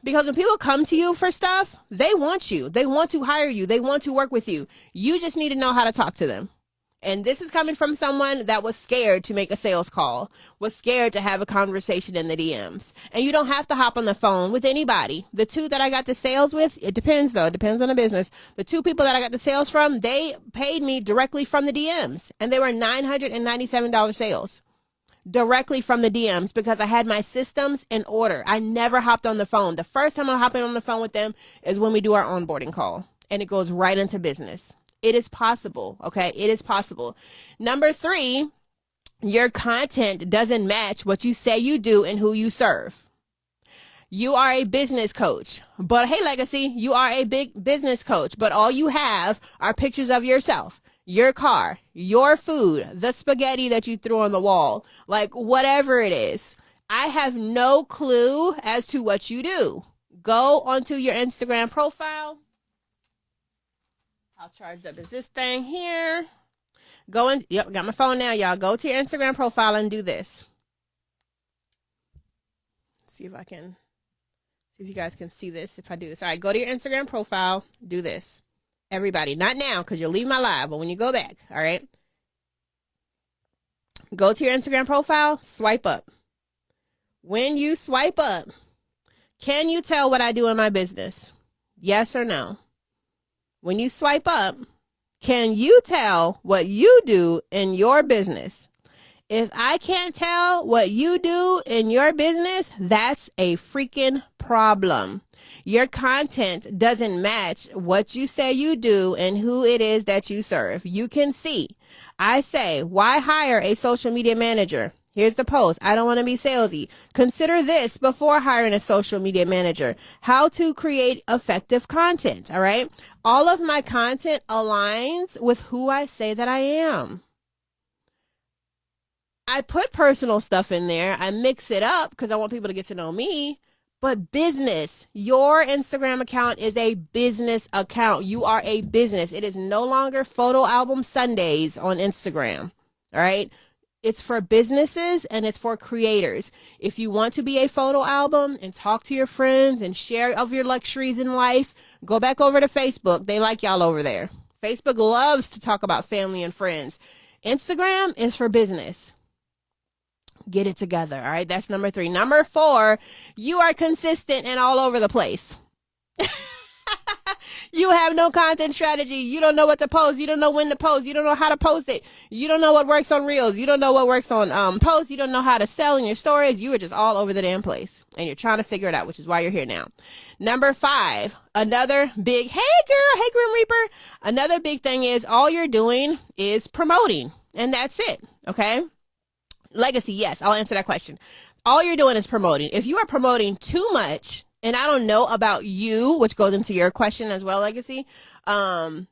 Because when people come to you for stuff, they want you. They want to hire you. They want to work with you. You just need to know how to talk to them. And this is coming from someone that was scared to make a sales call, was scared to have a conversation in the DMs. And you don't have to hop on the phone with anybody. The 2 that I got the sales with, it depends though. It depends on the business. The 2 people that I got the sales from, they paid me directly from the DMs. And they were $997 sales directly from the DMs because I had my systems in order. I never hopped on the phone. The first time I'm hopping on the phone with them is when we do our onboarding call. And it goes right into business. It is possible, okay? It is possible. Number 3, your content doesn't match what you say you do and who you serve. You are a business coach, but hey, Legacy, you are a big business coach, but all you have are pictures of yourself, your car, your food, the spaghetti that you threw on the wall, like whatever it is. I have no clue as to what you do. Go onto your Instagram profile. How charged up is this thing here? Go in. Yep, got my phone now, y'all. Go to your Instagram profile and do this. See if you guys can see this if I do this. All right, go to your Instagram profile. Do this. Everybody, not now because you'll leave my live, but when you go back, all right? Go to your Instagram profile, swipe up. When you swipe up, can you tell what I do in my business? Yes or no? When you swipe up, can you tell what you do in your business? If I can't tell what you do in your business, that's a freaking problem. Your content doesn't match what you say you do and who it is that you serve. You can see. I say, why hire a social media manager? Here's the post. I don't want to be salesy. Consider this before hiring a social media manager. How to create effective content. All right. All of my content aligns with who I say that I am. I put personal stuff in there. I mix it up because I want people to get to know me. But business, your Instagram account is a business account. You are a business. It is no longer photo album Sundays on Instagram. All right. It's for businesses and it's for creators. If you want to be a photo album and talk to your friends and share of your luxuries in life, go back over to Facebook. They like y'all over there. Facebook loves to talk about family and friends. Instagram is for business. Get it together. All right. That's number 3. Number 4, you are consistent and all over the place. You have no content strategy. You don't know what to post. You don't know when to post. You don't know how to post it. You don't know what works on Reels. You don't know what works on posts. You don't know how to sell in your stories. You are just all over the damn place. And you're trying to figure it out, which is why you're here now. Number 5, another big, hey girl, hey Grim Reaper. Another big thing is all you're doing is promoting. And that's it. Okay. Legacy, yes, I'll answer that question. All you're doing is promoting. If you are promoting too much, and I don't know about you, which goes into your question as well, Legacy, when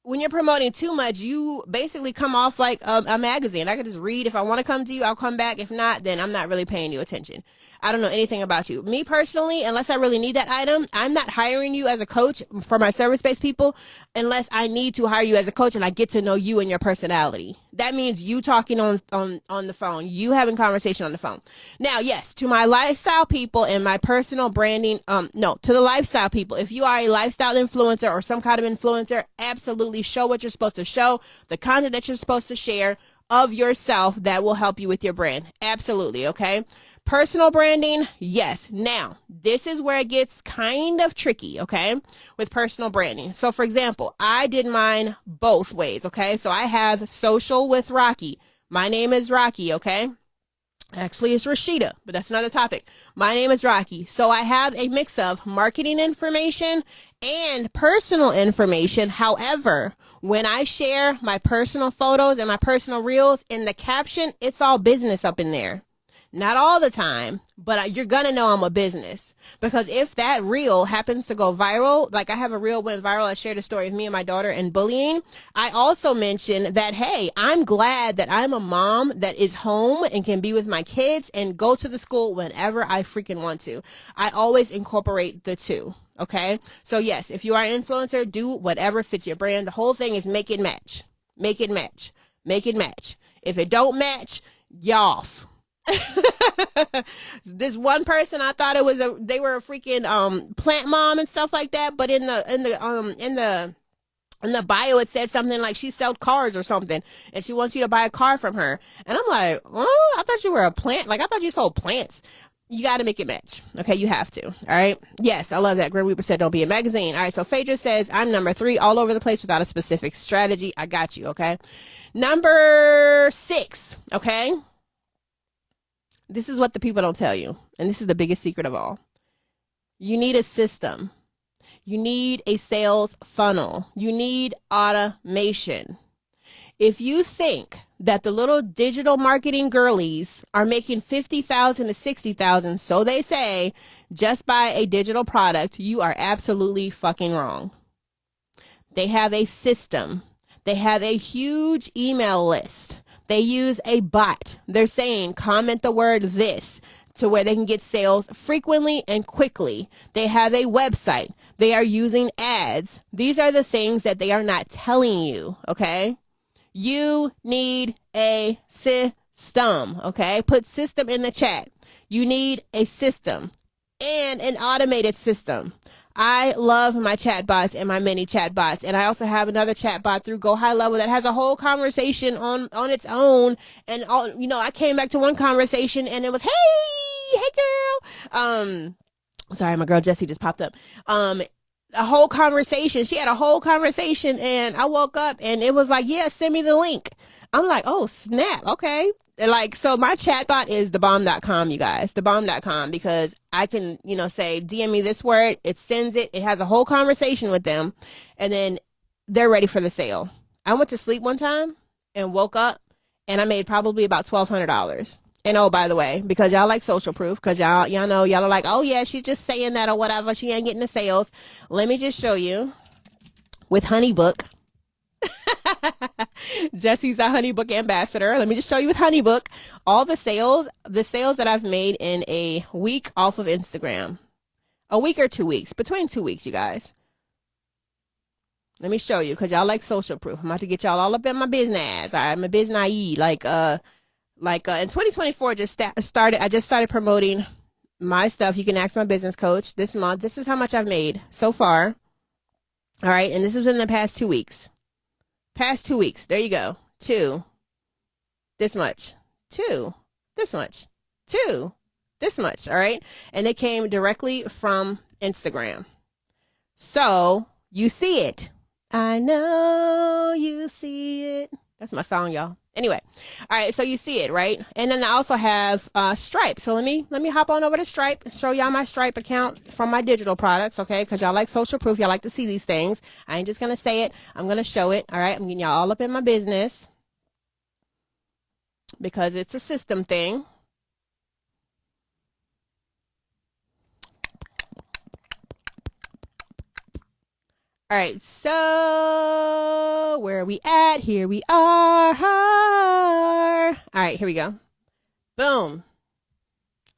you're promoting too much, you basically come off like a magazine. I could just read. If I want to come to you, I'll come back. If not, then I'm not really paying you attention. I don't know anything about you. Me personally, unless I really need that item, I'm not hiring you as a coach for my service-based people unless I need to hire you as a coach and I get to know you and your personality. That means you talking on the phone, you having conversation on the phone. Now, yes, to my lifestyle people and my personal branding, to the lifestyle people, if you are a lifestyle influencer or some kind of influencer, absolutely show what you're supposed to show, the content that you're supposed to share of yourself that will help you with your brand. Absolutely, okay? Personal branding, yes. Now, this is where it gets kind of tricky, okay, with personal branding. So, for example, I did mine both ways, okay? So, I have social with Rocky. My name is Rocky, okay? Actually, it's Rashida, but that's another topic. My name is Rocky. So, I have a mix of marketing information and personal information. However, when I share my personal photos and my personal reels, in the caption, it's all business up in there. Not all the time, but you're going to know I'm a business, because if that reel happens to go viral, like I have a reel went viral. I shared a story of me and my daughter and bullying. I also mentioned that, hey, I'm glad that I'm a mom that is home and can be with my kids and go to the school whenever I freaking want to. I always incorporate the two. Okay. So yes, if you are an influencer, do whatever fits your brand. The whole thing is make it match, make it match, make it match. If it don't match, you off. This one person, I thought they were a freaking plant mom and stuff like that, but in the bio it said something like she sold cars or something and she wants you to buy a car from her, and I'm like, oh, I thought you were a plant, like I thought you sold plants. You got to make it match. Okay, you have to. All right. Yes, I love that. Grim Reaper said don't be a magazine. All right, so Phaedra says I'm number 3, all over the place without a specific strategy. I got you. Okay. Number 6. Okay. This is what the people don't tell you, and this is the biggest secret of all. You need a system. You need a sales funnel. You need automation. If you think that the little digital marketing girlies are making $50,000 to $60,000, so they say, just by a digital product, you are absolutely fucking wrong. They have a system. They have a huge email list. They use a bot. They're saying, comment the word this, to where they can get sales frequently and quickly. They have a website. They are using ads. These are the things that they are not telling you, okay? You need a system, okay? Put system in the chat. You need a system and an automated system. I love my chat bots and my mini chat bots. And I also have another chat bot through Go High Level that has a whole conversation on its own. And all, I came back to one conversation and it was, hey girl. Sorry, my girl Jessie just popped up. A whole conversation. She had a whole conversation and I woke up and it was like, yeah, send me the link. I'm like, oh snap. Okay. Like, so my chatbot is thebomb.com, you guys, thebomb.com, because I can, say, DM me this word, it sends it, it has a whole conversation with them, and then they're ready for the sale. I went to sleep one time and woke up and I made probably about $1,200. And oh, by the way, because y'all like social proof, because y'all know, y'all are like, oh yeah, she's just saying that or whatever, she ain't getting the sales. Let me just show you with HoneyBook. Jesse's a HoneyBook ambassador. Let me just show you with HoneyBook all the sales that I've made in a week off of Instagram. A week or 2 weeks, between 2 weeks, you guys. Let me show you, because y'all like social proof. I'm about to get y'all all up in my business. I'm a business like in 2024 I just started promoting my stuff. You can ask my business coach this month. This is how much I've made so far. All right, and this was in the past 2 weeks. Past 2 weeks. There you go. 2. This much. 2. This much. 2. This much. All right. And it came directly from Instagram. So you see it. I know you see it. That's my song, y'all. Anyway. All right. So you see it, right? And then I also have Stripe. So let me hop on over to Stripe and show y'all my Stripe account from my digital products. Okay. Because y'all like social proof. Y'all like to see these things. I ain't just going to say it. I'm going to show it. All right. I'm getting y'all all up in my business because it's a system thing. All right, so where are we at? Here we are. All right, here we go. Boom.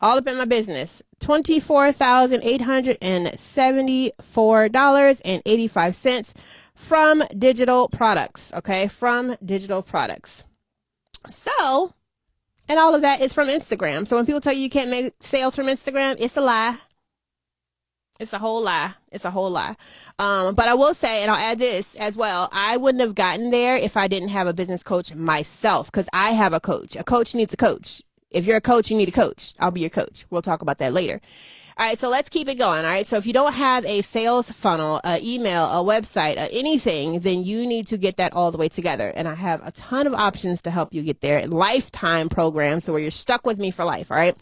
All up in my business. $24,874.85 from digital products. Okay, from digital products. So, and all of that is from Instagram. So when people tell you you can't make sales from Instagram, it's a lie. It's a whole lie. It's a whole lie. But I will say, and I'll add this as well, I wouldn't have gotten there if I didn't have a business coach myself, because I have a coach. A coach needs a coach. If you're a coach, you need a coach. I'll be your coach. We'll talk about that later. All right, so let's keep it going. All right, so if you don't have a sales funnel, an email, a website, anything, then you need to get that all the way together. And I have a ton of options to help you get there. Lifetime programs, so where you're stuck with me for life. All right.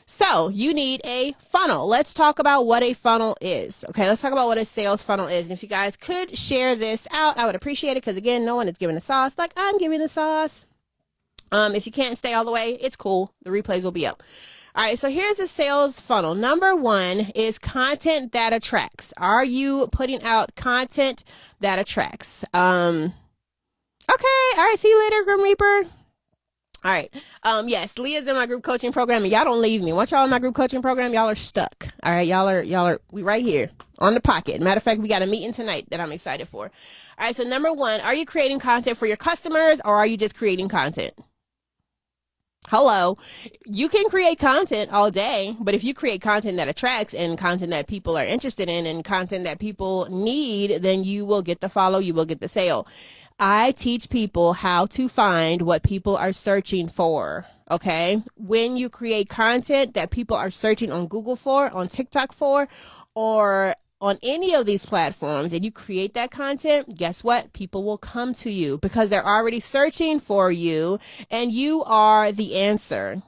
So you need a funnel. Let's talk about what a funnel is. Okay, let's talk about what a sales funnel is. And if you guys could share this out, I would appreciate it, because again, no one is giving the sauce like I'm giving the sauce. If you can't stay all the way, it's cool. The replays will be up. All right, so here's a sales funnel. Number 1 is content that attracts. Are you putting out content that attracts? Okay, all right, see you later, Grim Reaper. All right. Yes, Leah's in my group coaching program, and y'all don't leave me. Once y'all in my group coaching program, y'all are stuck. All right. Y'all are, we right here on the pocket. Matter of fact, we got a meeting tonight that I'm excited for. All right. So number 1, are you creating content for your customers, or are you just creating content? Hello. You can create content all day, but if you create content that attracts and content that people are interested in and content that people need, then you will get the follow, you will get the sale. I teach people how to find what people are searching for. Okay. When you create content that people are searching on Google for, on TikTok for, or on any of these platforms, and you create that content, guess what? People will come to you because they're already searching for you, and you are the answer.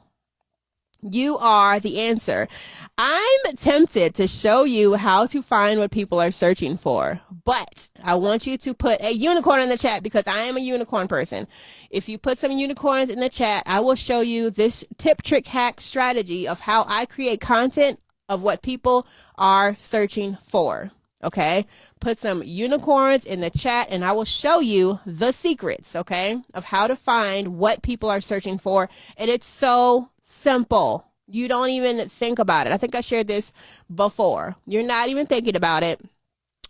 You are the answer. I'm tempted to show you how to find what people are searching for, but I want you to put a unicorn in the chat, because I am a unicorn person. If you put some unicorns in the chat, I will show you this tip, trick, hack strategy of how I create content of what people are searching for. Okay, put some unicorns in the chat and I will show you the secrets, okay, of how to find what people are searching for. And it's so simple. You don't even think about it. I think I shared this before. You're not even thinking about it,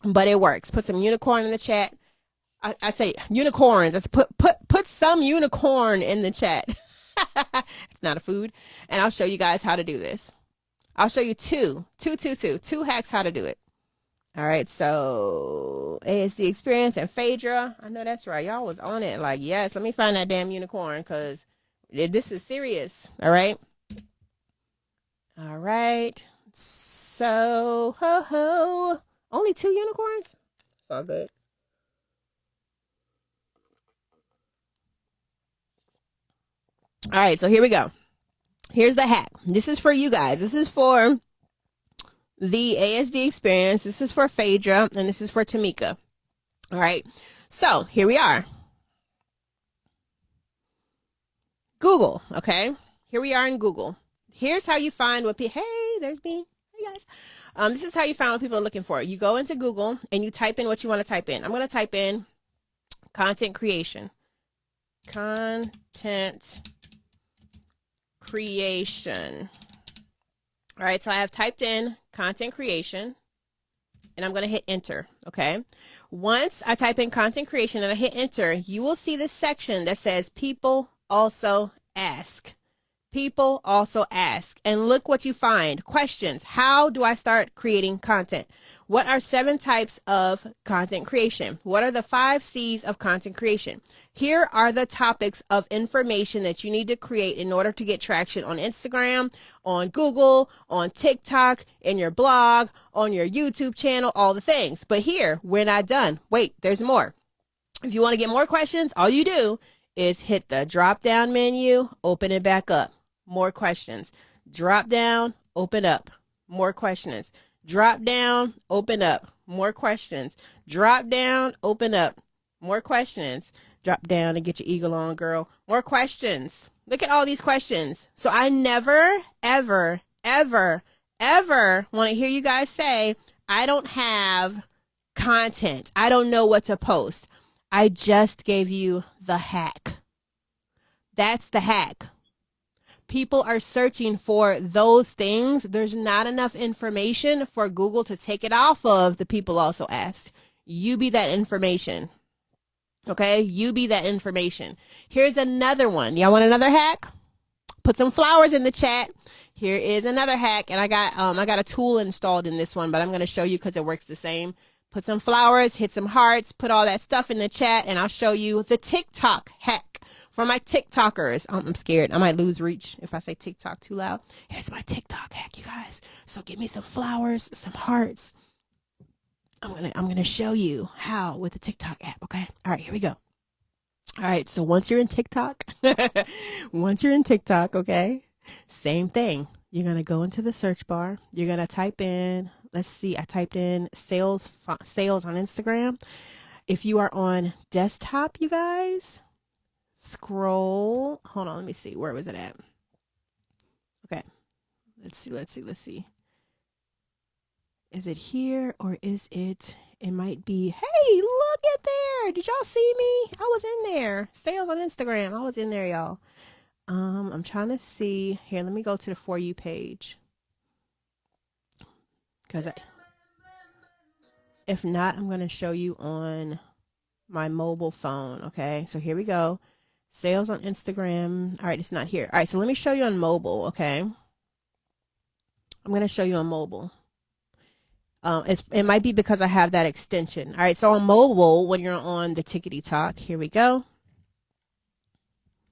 but it works. Put some unicorn in the chat. I say unicorns. Let's put some unicorn in the chat. It's not a food. And I'll show you guys how to do this. I'll show you two hacks how to do it. All right, so ASD Experience and Phaedra. I know that's right. Y'all was on it. Like, yes, let me find that damn unicorn, because this is serious. All right. All right. So, only 2 unicorns? It's all good. All right, so here we go. Here's the hack. This is for you guys. This is for the ASD Experience. This is for Phaedra, and this is for Tamika. All right. So here we are. Google. Okay. Here we are in Google. Here's how you find what people, hey, there's me. Hey guys. This is how you find what people are looking for. You go into Google and you type in what you want to type in. I'm going to type in Content creation. Content creation. All right, so I have typed in content creation and I'm going to hit enter. Okay. Once I type in content creation and I hit enter, you will see this section that says people also ask. People also ask. And look what you find. Questions. How do I start creating content? What are 7 types of content creation? What are the 5 C's of content creation? Here are the topics of information that you need to create in order to get traction on Instagram, on Google, on TikTok, in your blog, on your YouTube channel, all the things. But here, we're not done. Wait, there's more. If you want to get more questions, all you do is hit the drop down menu, open it back up. More questions. Drop down, open up. More questions. Drop down, open up. More questions. Drop down, open up. More questions. Drop down and get your eagle on, girl. More questions. Look at all these questions. So I never, ever, ever, ever want to hear you guys say, I don't have content. I don't know what to post. I just gave you the hack. That's the hack. People are searching for those things. There's not enough information for Google to take it off of the people also asked. You be that information. Okay, you be that information. Here's another one. Y'all want another hack? Put some flowers in the chat. Here is another hack, and I got a tool installed in this one, but I'm going to show you because it works the same. Put some flowers, hit some hearts, put all that stuff in the chat, and I'll show you the TikTok hack for my TikTokers. I'm scared. I might lose reach if I say TikTok too loud. Here's my TikTok hack, you guys. So give me some flowers, some hearts. I'm gonna show you how with the TikTok app, okay? All right, here we go. All right, so once you're in TikTok, okay, same thing. You're gonna go into the search bar. You're gonna type in, let's see, I typed in sales on Instagram. If you are on desktop, you guys, scroll. Hold on, let me see. Where was it at? Okay, let's see. Is it here or is it might be, hey, look at there. Did y'all see me? I was in there. Sales on Instagram. I was in there, y'all. I'm trying to see. Here, let me go to the For You page. Because if not, I'm going to show you on my mobile phone. Okay, so here we go. Sales on Instagram. All right, it's not here. All right, so let me show you on mobile, okay? I'm going to show you on mobile. It might be because I have that extension. All right, so on mobile, when you're on the Tickety Talk, here we go.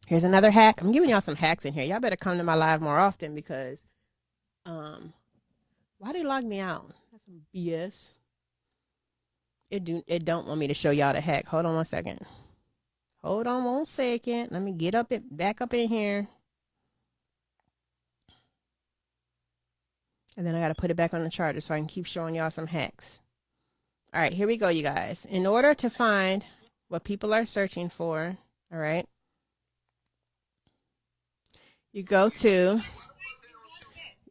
Here's another hack. I'm giving y'all some hacks in here. Y'all better come to my live more often because, why they log me out? That's some BS. It don't want me to show y'all the hack. Hold on one second. Hold on one second. Let me get back up in here. And then I got to put it back on the charger so I can keep showing y'all some hacks. All right, here we go, you guys. In order to find what people are searching for, all right, you go to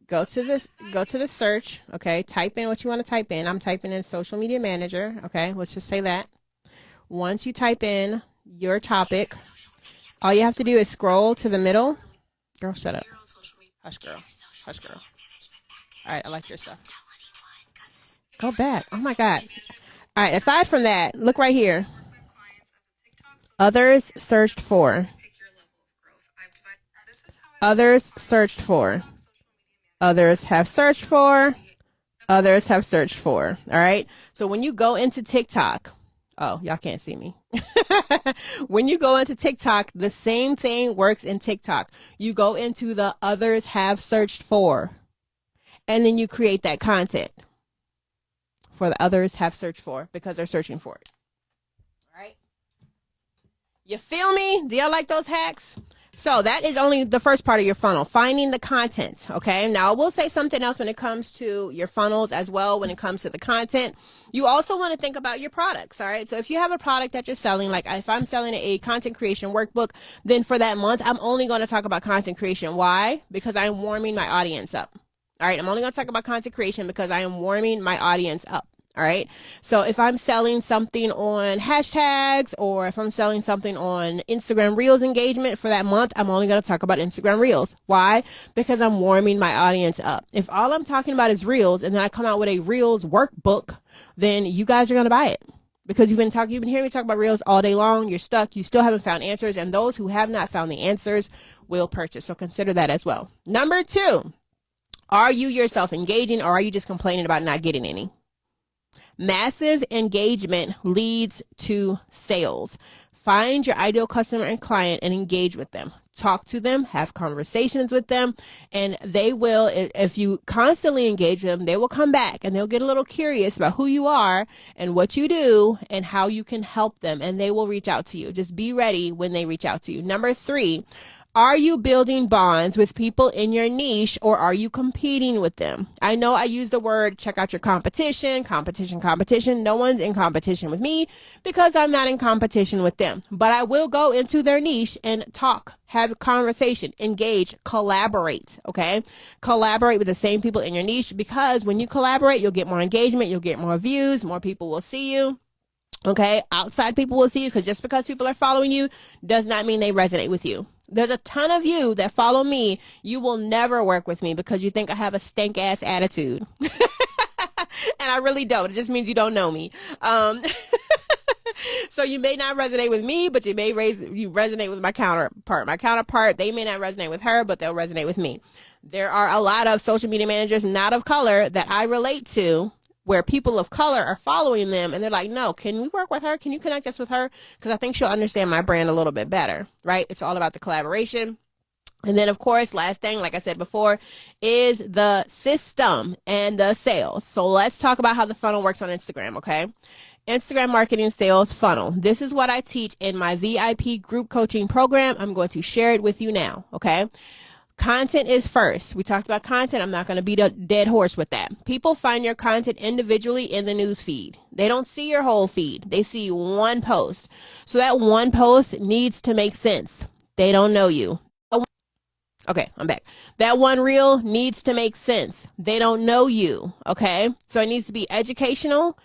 the search, okay, type in what you want to type in. I'm typing in social media manager, okay, let's just say that. Once you type in your topic, all you have to do is scroll to the middle. Girl, shut up. Hush, girl. Hush, girl. All right, I like your stuff. Go back. Oh, my God. All right, aside from that, look right here. Others searched for. Others searched for. Others have searched for. Others have searched for. All right. So when you go into TikTok, oh, y'all can't see me. When you go into TikTok, the same thing works in TikTok. You go into the others have searched for. And then you create that content for the others have searched for because they're searching for it. All right. You feel me? Do y'all like those hacks? So that is only the first part of your funnel, finding the content. Okay. Now I will say something else when it comes to your funnels as well. When it comes to the content, you also want to think about your products. All right. So if you have a product that you're selling, like if I'm selling a content creation workbook, then for that month, I'm only going to talk about content creation. Why? Because I'm warming my audience up. All right, I'm only going to talk about content creation because I am warming my audience up. All right. So if I'm selling something on hashtags, or if I'm selling something on Instagram Reels engagement for that month, I'm only going to talk about Instagram Reels. Why? Because I'm warming my audience up. If all I'm talking about is Reels and then I come out with a Reels workbook, then you guys are going to buy it. Because you've been hearing me talk about Reels all day long. You're stuck. You still haven't found answers. And those who have not found the answers will purchase. So consider that as well. Number 2, are you yourself engaging, or are you just complaining about not getting any? Massive engagement leads to sales. Find your ideal customer and client and engage with them. Talk to them, have conversations with them, and they will, if you constantly engage them, they will come back and they'll get a little curious about who you are and what you do and how you can help them, and they will reach out to you. Just be ready when they reach out to you. Number 3, are you building bonds with people in your niche, or are you competing with them? I know I use the word check out your competition. No one's in competition with me because I'm not in competition with them. But I will go into their niche and talk, have a conversation, engage, collaborate, okay? Collaborate with the same people in your niche, because when you collaborate, you'll get more engagement, you'll get more views, more people will see you. Okay, outside people will see you, because just because people are following you does not mean they resonate with you. There's a ton of you that follow me. You will never work with me because you think I have a stank ass attitude. And I really don't. It just means you don't know me. So you may not resonate with me, but you resonate with my counterpart. My counterpart, they may not resonate with her, but they'll resonate with me. There are a lot of social media managers not of color that I relate to, where people of color are following them and they're like, no, can we work with her? Can you connect us with her? Because I think she'll understand my brand a little bit better, right? It's all about the collaboration. And then, of course, last thing, like I said before, is the system and the sales. So let's talk about how the funnel works on Instagram, okay? Instagram marketing sales funnel. This is what I teach in my VIP group coaching program. I'm going to share it with you now, okay? Content is first. We talked about content. I'm not going to beat a dead horse with that. People find your content individually in the news feed. They don't see your whole feed. They see one post. So that one post needs to make sense. They don't know you. Okay, I'm back. That one reel needs to make sense. They don't know you. Okay, so it needs to be educational,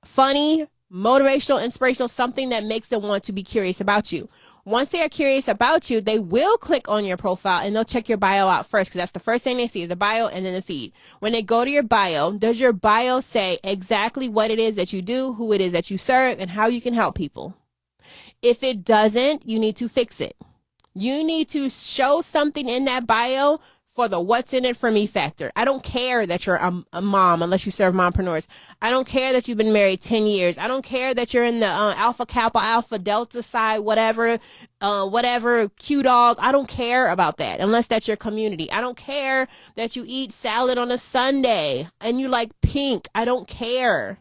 funny, motivational, inspirational, something that makes them want to be curious about you. Once they are curious about you, they will click on your profile and they'll check your bio out first, because that's the first thing they see is the bio and then the feed. When they go to your bio, does your bio say exactly what it is that you do, who it is that you serve, and how you can help people? If it doesn't, you need to fix it. You need to show something in that bio for the what's in it for me factor. I don't care that you're a mom, unless you serve mompreneurs. I don't care that you've been married 10 years. I don't care that you're in the Alpha Kappa, Alpha Delta side, whatever Q dog. I don't care about that unless that's your community. I don't care that you eat salad on a Sunday and you like pink. I don't care.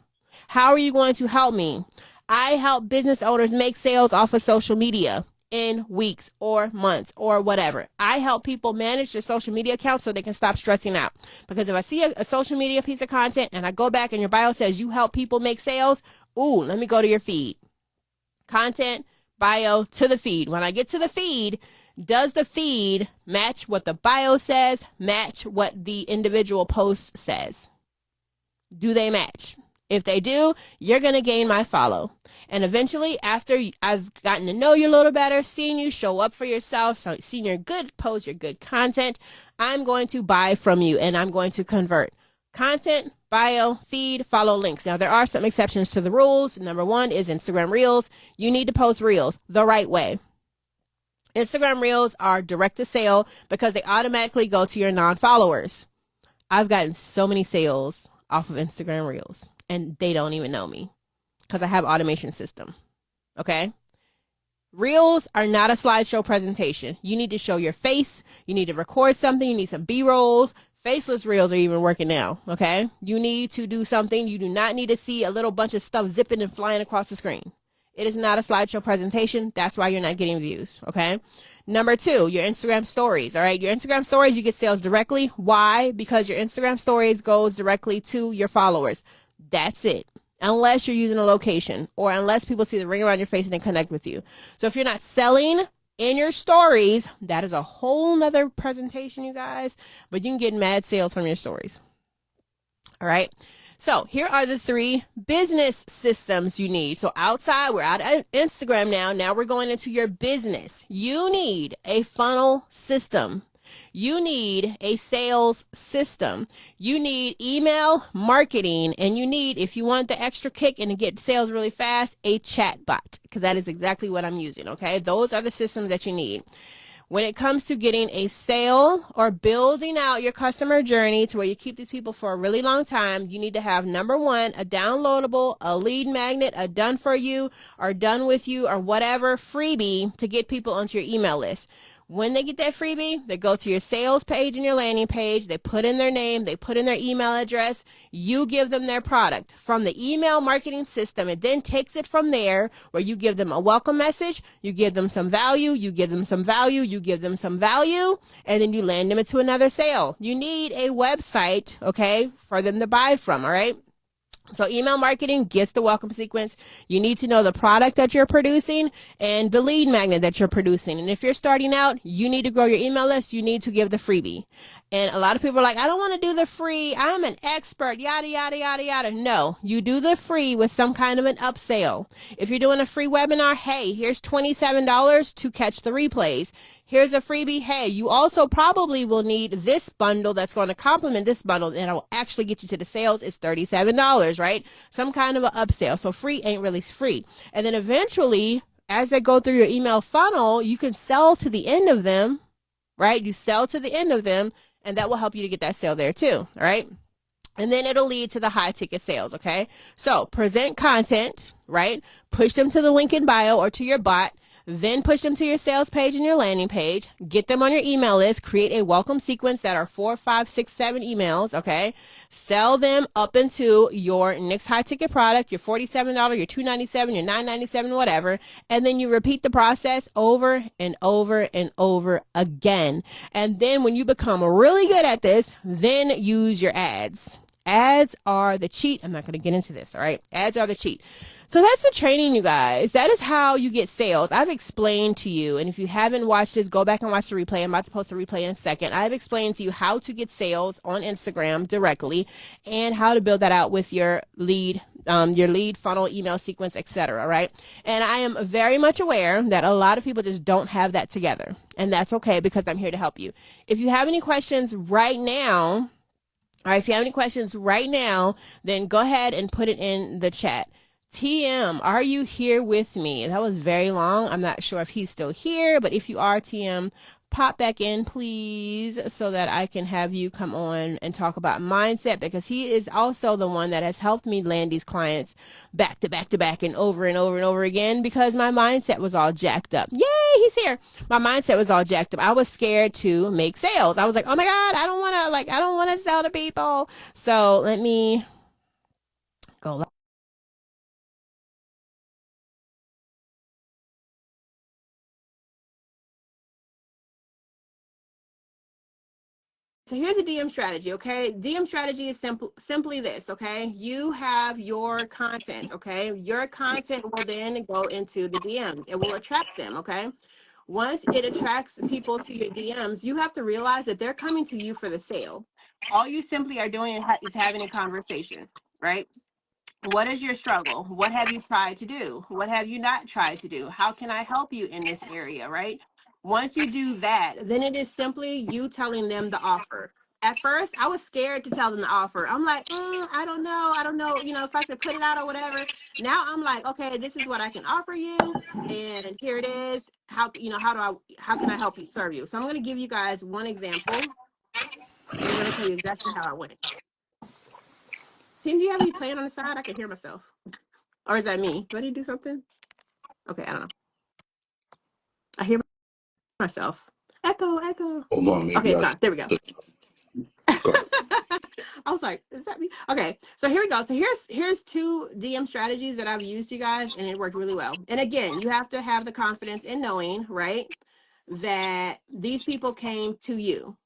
How are you going to help me? I help business owners make sales off of social media in weeks or months or whatever. I help people manage their social media accounts so they can stop stressing out. Because if I see a social media piece of content and I go back and your bio says you help people make sales, ooh, let me go to your feed. Content, bio, to the feed. When I get to the feed, does the feed match what the bio says, match what the individual post says? Do they match? If they do, you're going to gain my follow. And eventually, after I've gotten to know you a little better, seeing you show up for yourself, so seeing your good posts, your good content, I'm going to buy from you and I'm going to convert. Content, bio, feed, follow, links. Now, there are some exceptions to the rules. Number 1 is Instagram Reels. You need to post Reels the right way. Instagram Reels are direct to sale because they automatically go to your non-followers. I've gotten so many sales off of Instagram Reels and they don't even know me because I have automation system. Okay. Reels are not a slideshow presentation. You need to show your face. You need to record something. You need some B-rolls. Faceless reels are even working now. Okay. You need to do something. You do not need to see a little bunch of stuff zipping and flying across the screen. It is not a slideshow presentation. That's why you're not getting views. Okay. Number 2, your Instagram stories. All right. Your Instagram stories, you get sales directly. Why? Because your Instagram stories goes directly to your followers. That's it. Unless you're using a location or unless people see the ring around your face and they connect with you. So if you're not selling in your stories, that is a whole nother presentation, you guys, but you can get mad sales from your stories. All right. So here are the 3 business systems you need. So outside, we're out of Instagram now. Now we're going into your business. You need a funnel system. You need a sales system. You need email marketing. And you need, if you want the extra kick and to get sales really fast, a chat bot, because that is exactly what I'm using. Okay. Those are the systems that you need. When it comes to getting a sale or building out your customer journey to where you keep these people for a really long time, you need to have, number 1, a downloadable, a lead magnet, a done for you or done with you or whatever freebie to get people onto your email list. When they get that freebie, they go to your sales page and your landing page. They put in their name. They put in their email address. You give them their product from the email marketing system. It then takes it from there where you give them a welcome message. You give them some value. You give them some value. You give them some value. And then you land them into another sale. You need a website, okay, for them to buy from, all right? So email marketing gets the welcome sequence. You need to know the product that you're producing and the lead magnet that you're producing. And if you're starting out, you need to grow your email list. You need to give the freebie. And a lot of people are like, I don't want to do the free. I'm an expert, yada, yada, yada, yada. No, you do the free with some kind of an upsell. If you're doing a free webinar, hey, here's $27 to catch the replays. Here's a freebie. Hey, you also probably will need this bundle that's going to complement this bundle and it will actually get you to the sales. It's $37, right? Some kind of an upsell. So free ain't really free. And then eventually, as they go through your email funnel, you can sell to the end of them, right? You sell to the end of them, and that will help you to get that sale there too, all right? And then it'll lead to the high ticket sales, okay? So present content, right? Push them to the link in bio or to your bot. Then push them to your sales page and your landing page. Get them on your email list. Create a welcome sequence that are 4, 5, 6, 7 emails, okay? Sell them up into your next high ticket product, your $47, your $297, your $997, whatever. And then you repeat the process over and over and over again. And then when you become really good at this, then use your ads. Ads are the cheat. I'm not going to get into this, all right? Ads are the cheat. So that's the training, you guys. That is how you get sales. I've explained to you, and if you haven't watched this, go back and watch the replay. I'm about to post a replay in a second. I've explained to you how to get sales on Instagram directly and how to build that out with your lead funnel, email sequence, etc. Right? And I am very much aware that a lot of people just don't have that together, and that's okay because I'm here to help you. If you have any questions right now, all right, if you have any questions right now, then go ahead and put it in the chat. TM, are you here with me? That was very long. I'm not sure if he's still here, but if you are, TM, pop back in, please, so that I can have you come on and talk about mindset, because he is also the one that has helped me land these clients back to back to back and over and over and over again, because my mindset was all jacked up. Yay, he's here. My mindset was all jacked up. I was scared to make sales. I was like, oh my God, I don't want to sell to people. So let me go. So here's a DM strategy, okay? DM strategy is simply this, okay? You have your content, okay? Your content will then go into the DMs. It will attract them, okay? Once it attracts people to your DMs, you have to realize that they're coming to you for the sale. All you simply are doing is having a conversation, right? What is your struggle? What have you tried to do? What have you not tried to do? How can I help you in this area, right? Once you do that, then it is simply you telling them the offer. At first, I was scared to tell them the offer. I'm like, I don't know. I don't know, if I should put it out or whatever. Now I'm like, okay, this is what I can offer you. And here it is. How can I help you, serve you? So I'm going to give you guys one example. And I'm going to tell you exactly how I went. Tim, do you have any playing on the side? I can hear myself. Or is that me? Do I need to do something? Okay, I don't know. I hear myself. Echo, echo. Hold on, maybe okay, God, there we go. Go. I was like, is that me? Okay, so here we go. So here's 2 DM strategies that I've used, you guys, and it worked really well. And again, you have to have the confidence in knowing, right, that these people came to you.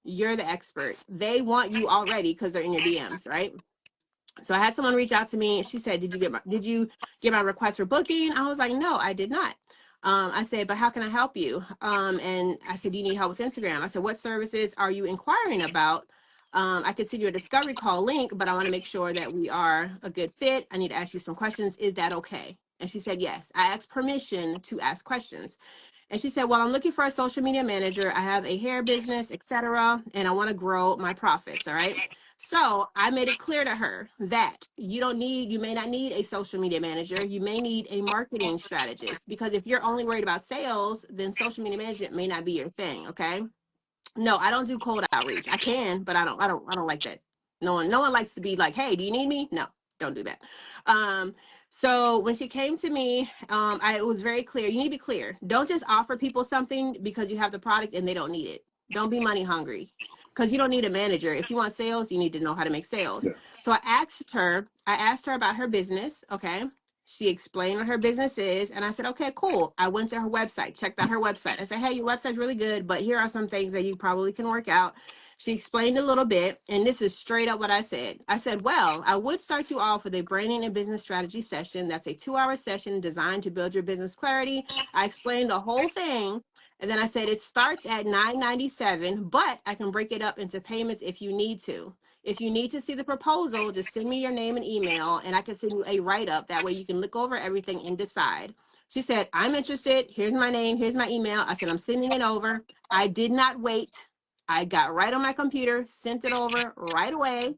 You're the expert. They want you already because they're in your DMs, right? So I had someone reach out to me and she said, did you get my request for booking? I was like, no, I did not. I said, but how can I help you? And I said, do you need help with Instagram? I said, what services are you inquiring about? I can send you a discovery call link, but I want to make sure that we are a good fit. I need to ask you some questions. Is that okay? And she said, yes. I asked permission to ask questions. And she said, well, I'm looking for a social media manager. I have a hair business, etc., and I want to grow my profits. All right. So I made it clear to her that you may not need a social media manager. You may need a marketing strategist, because if you're only worried about sales, then social media management may not be your thing. Okay. No, I don't do cold outreach. I can, but I don't like that. No one likes to be like, hey, do you need me? No, don't do that. Um, so when she came to me, it was very clear. You need to be clear. Don't just offer people something because you have the product and they don't need it. Don't be money hungry, because you don't need a manager. If you want sales, you need to know how to make sales. Yeah. So I asked her about her business. Okay. She explained what her business is, and I said, okay, cool. I went to her website, checked out her website. I said, hey, your website's really good, but here are some things that you probably can work out. She explained a little bit, and this is straight up what I said. I said, well, I would start you off with a branding and business strategy session. That's a 2-hour session designed to build your business clarity. I explained the whole thing. And then I said, it starts at $9.97, but I can break it up into payments if you need to. If you need to see the proposal, just send me your name and email, and I can send you a write-up. That way you can look over everything and decide. She said, I'm interested. Here's my name. Here's my email. I said, I'm sending it over. I did not wait. I got right on my computer, sent it over right away.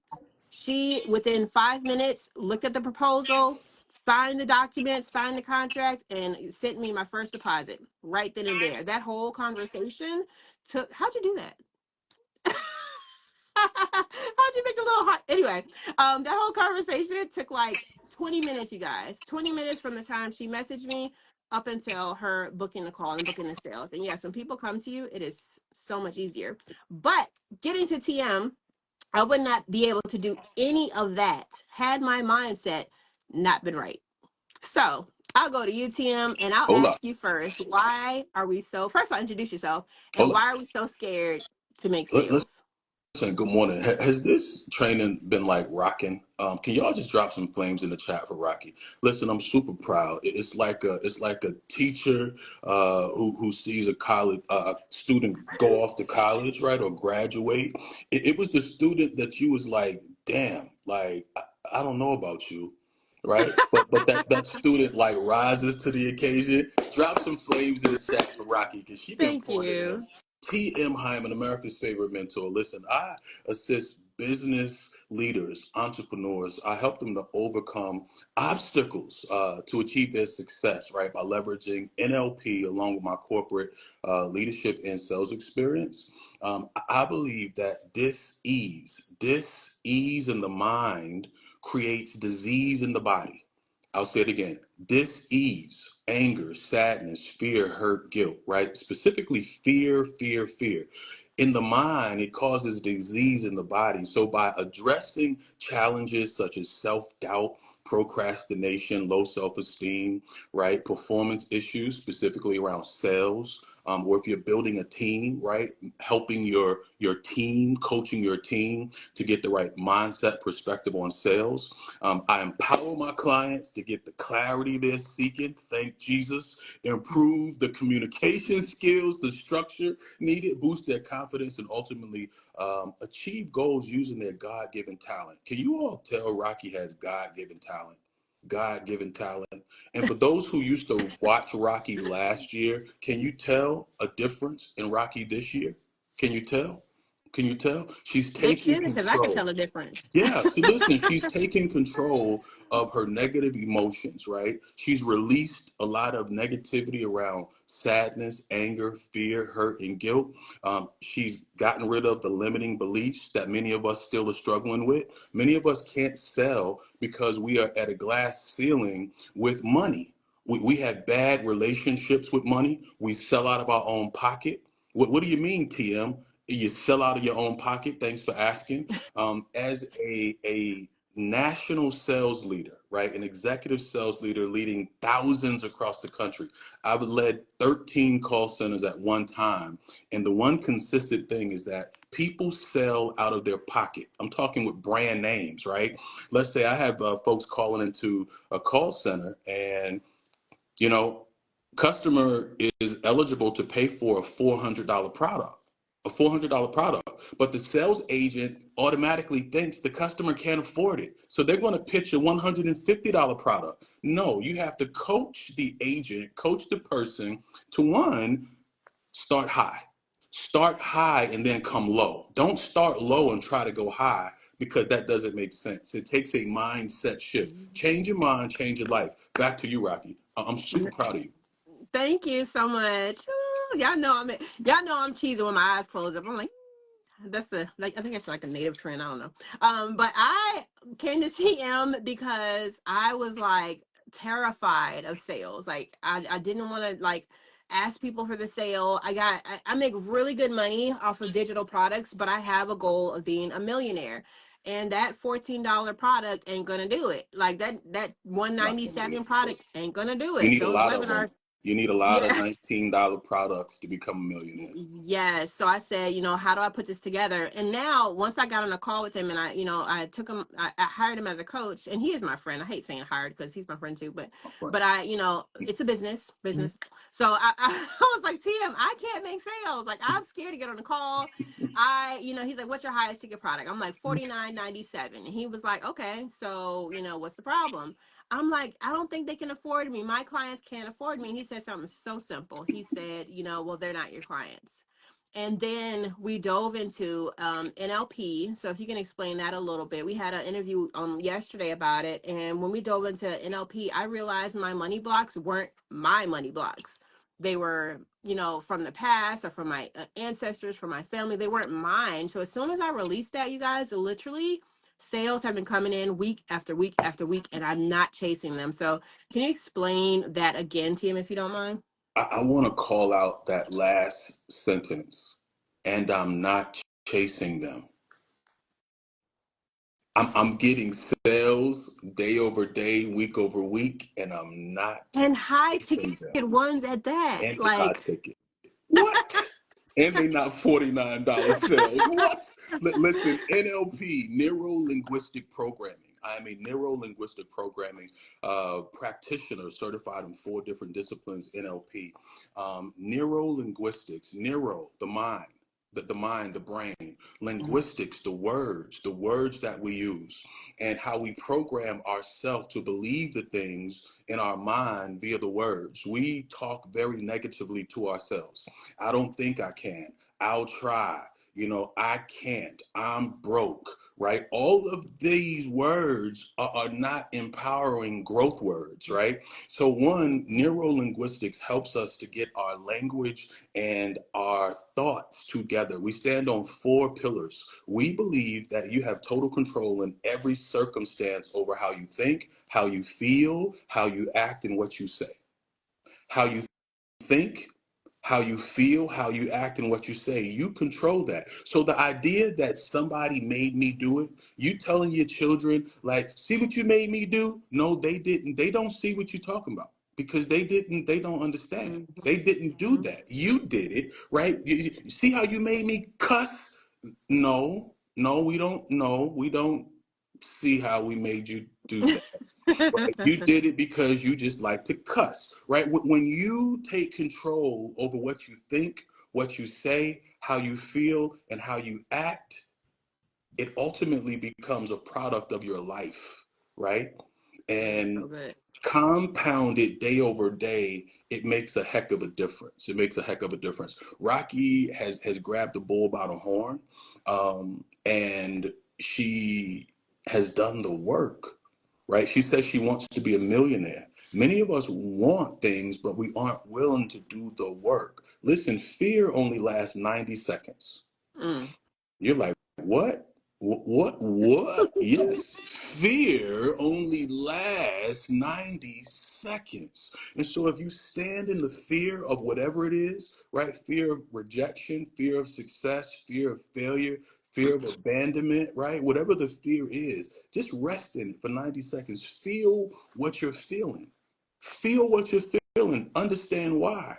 She, within 5 minutes, looked at the proposal, signed the document, signed the contract, and sent me my first deposit right then and there. That whole conversation took, how'd you do that? How'd you make a little hot? Anyway, that whole conversation took like 20 minutes, you guys. 20 minutes from the time she messaged me up until her booking the call and booking the sales. And yes, when people come to you, it is so much easier. But getting to TM, I would not be able to do any of that had my mindset not been right. So I'll go to you, TM, and I'll Hold up. ask you first. Why are we so, first of all, introduce yourself, and Hold up. why are we so scared to make Listen, sales? good morning. Has this training been like rocking? Can y'all just drop some flames in the chat for Rocky? Listen, I'm super proud. It's like a teacher who sees a college student go off to college, right, or graduate. It was the student that you was like, damn, like I don't know about you, right? But that student like rises to the occasion. Drop some flames in the chat for Rocky because she been Thank pouring it in. you. T.M. Hyman, America's favorite mentor. Listen, I assist business leaders, entrepreneurs. I help them to overcome obstacles to achieve their success, right, by leveraging NLP along with my corporate leadership and sales experience. I believe that dis-ease in the mind creates disease in the body. I'll say it again. Dis-ease, anger, sadness, fear, hurt, guilt, right? Specifically fear. In the mind, it causes disease in the body. So by addressing challenges such as self-doubt, procrastination, low self-esteem, right? Performance issues, specifically around sales, or if you're building a team, right? Helping your team, coaching your team to get the right mindset perspective on sales. I empower my clients to get the clarity they're seeking. Thank Jesus. Improve the communication skills, the structure needed, boost their confidence, and ultimately achieve goals using their God-given talent. Can you all tell Rocky has God-given talent? God-given talent. And for those who used to watch Rocky last year, can you tell a difference in Rocky this year? Can you tell? Can you tell? She's They taking should, because I can control. tell a difference. Yeah, so listen, she's taking control of her negative emotions, right? She's released a lot of negativity around sadness, anger, fear, hurt, and guilt. She's gotten rid of the limiting beliefs that many of us still are struggling with. Many of us can't sell because we are at a glass ceiling with money. We have bad relationships with money. We sell out of our own pocket. What do you mean, TM? You sell out of your own pocket? Thanks for asking. As a national sales leader, right, an executive sales leader leading thousands across the country, I've led 13 call centers at one time. And the one consistent thing is that people sell out of their pocket. I'm talking with brand names, right? Let's say I have folks calling into a call center and, you know, customer is eligible to pay for a $400 product. a $400 product, but the sales agent automatically thinks the customer can't afford it. So they're going to pitch a $150 product. No, you have to coach the agent, coach the person to one, start high. Start high and then come low. Don't start low and try to go high because that doesn't make sense. It takes a mindset shift. Change your mind, change your life. Back to you, Rocky. I'm super proud of you. Thank you so much. Ooh, y'all know I'm cheesy when my eyes close up. I'm like, that's a like I think it's like a native trend. I don't know. But I came to TM because I was like terrified of sales. Like I didn't want to like ask people for the sale. I make really good money off of digital products, but I have a goal of being a millionaire. And that $14 product ain't gonna do it. Like that Not gonna do 197 it. product ain't gonna do You it. need a Those lot of them. webinars, You need a lot of yeah. $19 products to become a millionaire. Yes. So I said, how do I put this together? And now, once I got on a call with him and I took him, I hired him as a coach, and he is my friend. I hate saying hired because he's my friend too, My friend. but it's a business. So I was like, TM, I can't make sales. Like, I'm scared to get on the call. He's like, what's your highest ticket product? I'm like, 49.97. And he was like, okay, so, what's the problem? I'm like, I don't think they can afford me. My clients can't afford me. And he said something so simple. He said, well, they're not your clients. And then we dove into NLP. So if you can explain that a little bit, we had an interview yesterday about it. And when we dove into NLP, I realized my money blocks weren't my money blocks. They were, from the past or from my ancestors, from my family. They weren't mine. So as soon as I released that, you guys, literally sales have been coming in week after week after week, and I'm not chasing them. So can you explain that again, Tim, if you don't mind? I want to call out that last sentence, and I'm not chasing them. I'm getting sales day over day, week over week, and I'm not And high chasing ticket them. ones at that. And the high Like, ticket. What? And they not $49 sales. What? Listen, NLP, neuro linguistic programming. I am a neuro linguistic programming practitioner, certified in 4 different disciplines. NLP, neuro linguistics, neuro, the mind. The mind, the brain, linguistics, the words that we use, and how we program ourselves to believe the things in our mind via the words. We talk very negatively to ourselves. I don't think I can. I'll try. I can't. I'm broke, right? All of these words are not empowering growth words, right? So, one, neurolinguistics helps us to get our language and our thoughts together. We stand on 4 pillars. We believe that you have total control in every circumstance over how you think, how you feel, how you act, and what you say. How you think, how you feel, how you act, and what you say. You control that. So the idea that somebody made me do it, you telling your children, like, see what you made me do? No, they didn't. They don't see what you're talking about because they don't understand. They didn't do mm-hmm. that. You did it, right? You see how you made me cuss? No, no, we don't. No, we don't see how we made you do that. Right? You did it because you just like to cuss, right? When you take control over what you think, what you say, how you feel, and how you act, it ultimately becomes a product of your life, right? That's so And good. compounded day over day, it makes a heck of a difference. It makes a heck of a difference. Rocky has grabbed the bull by the horn, and she has done the work, right? She says she wants to be a millionaire. Many of us want things, but we aren't willing to do the work. Listen, fear only lasts 90 seconds. Mm. You're like, what? What? Yes. Fear only lasts 90 seconds. And so if you stand in the fear of whatever it is, right? Fear of rejection, fear of success, fear of failure, fear of abandonment, right? Whatever the fear is, just rest in it for 90 seconds. Feel what you're feeling. Feel what you're feeling. Understand why,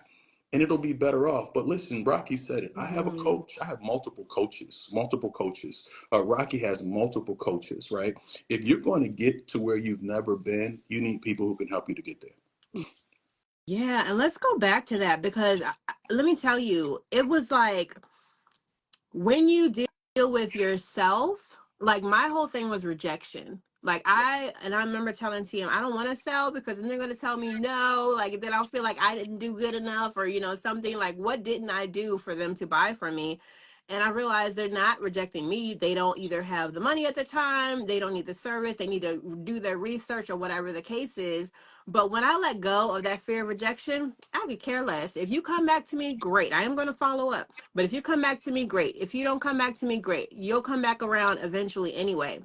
and it'll be better off. But listen, Rocky said it. I have a Mm-hmm. coach. I have multiple coaches, multiple coaches. Rocky has multiple coaches, right? If you're going to get to where you've never been, you need people who can help you to get there. Yeah, and let's go back to that because let me tell you, it was like when you deal with yourself, like my whole thing was rejection. Like I remember telling TM, I don't want to sell because then they're going to tell me no, like then I'll feel like I didn't do good enough or, something like what didn't I do for them to buy from me? And I realized they're not rejecting me. They don't either have the money at the time, they don't need the service, they need to do their research or whatever the case is. But when I let go of that fear of rejection, I could care less. If you come back to me, great. I am going to follow up. But if you come back to me, great. If you don't come back to me, great. You'll come back around eventually anyway.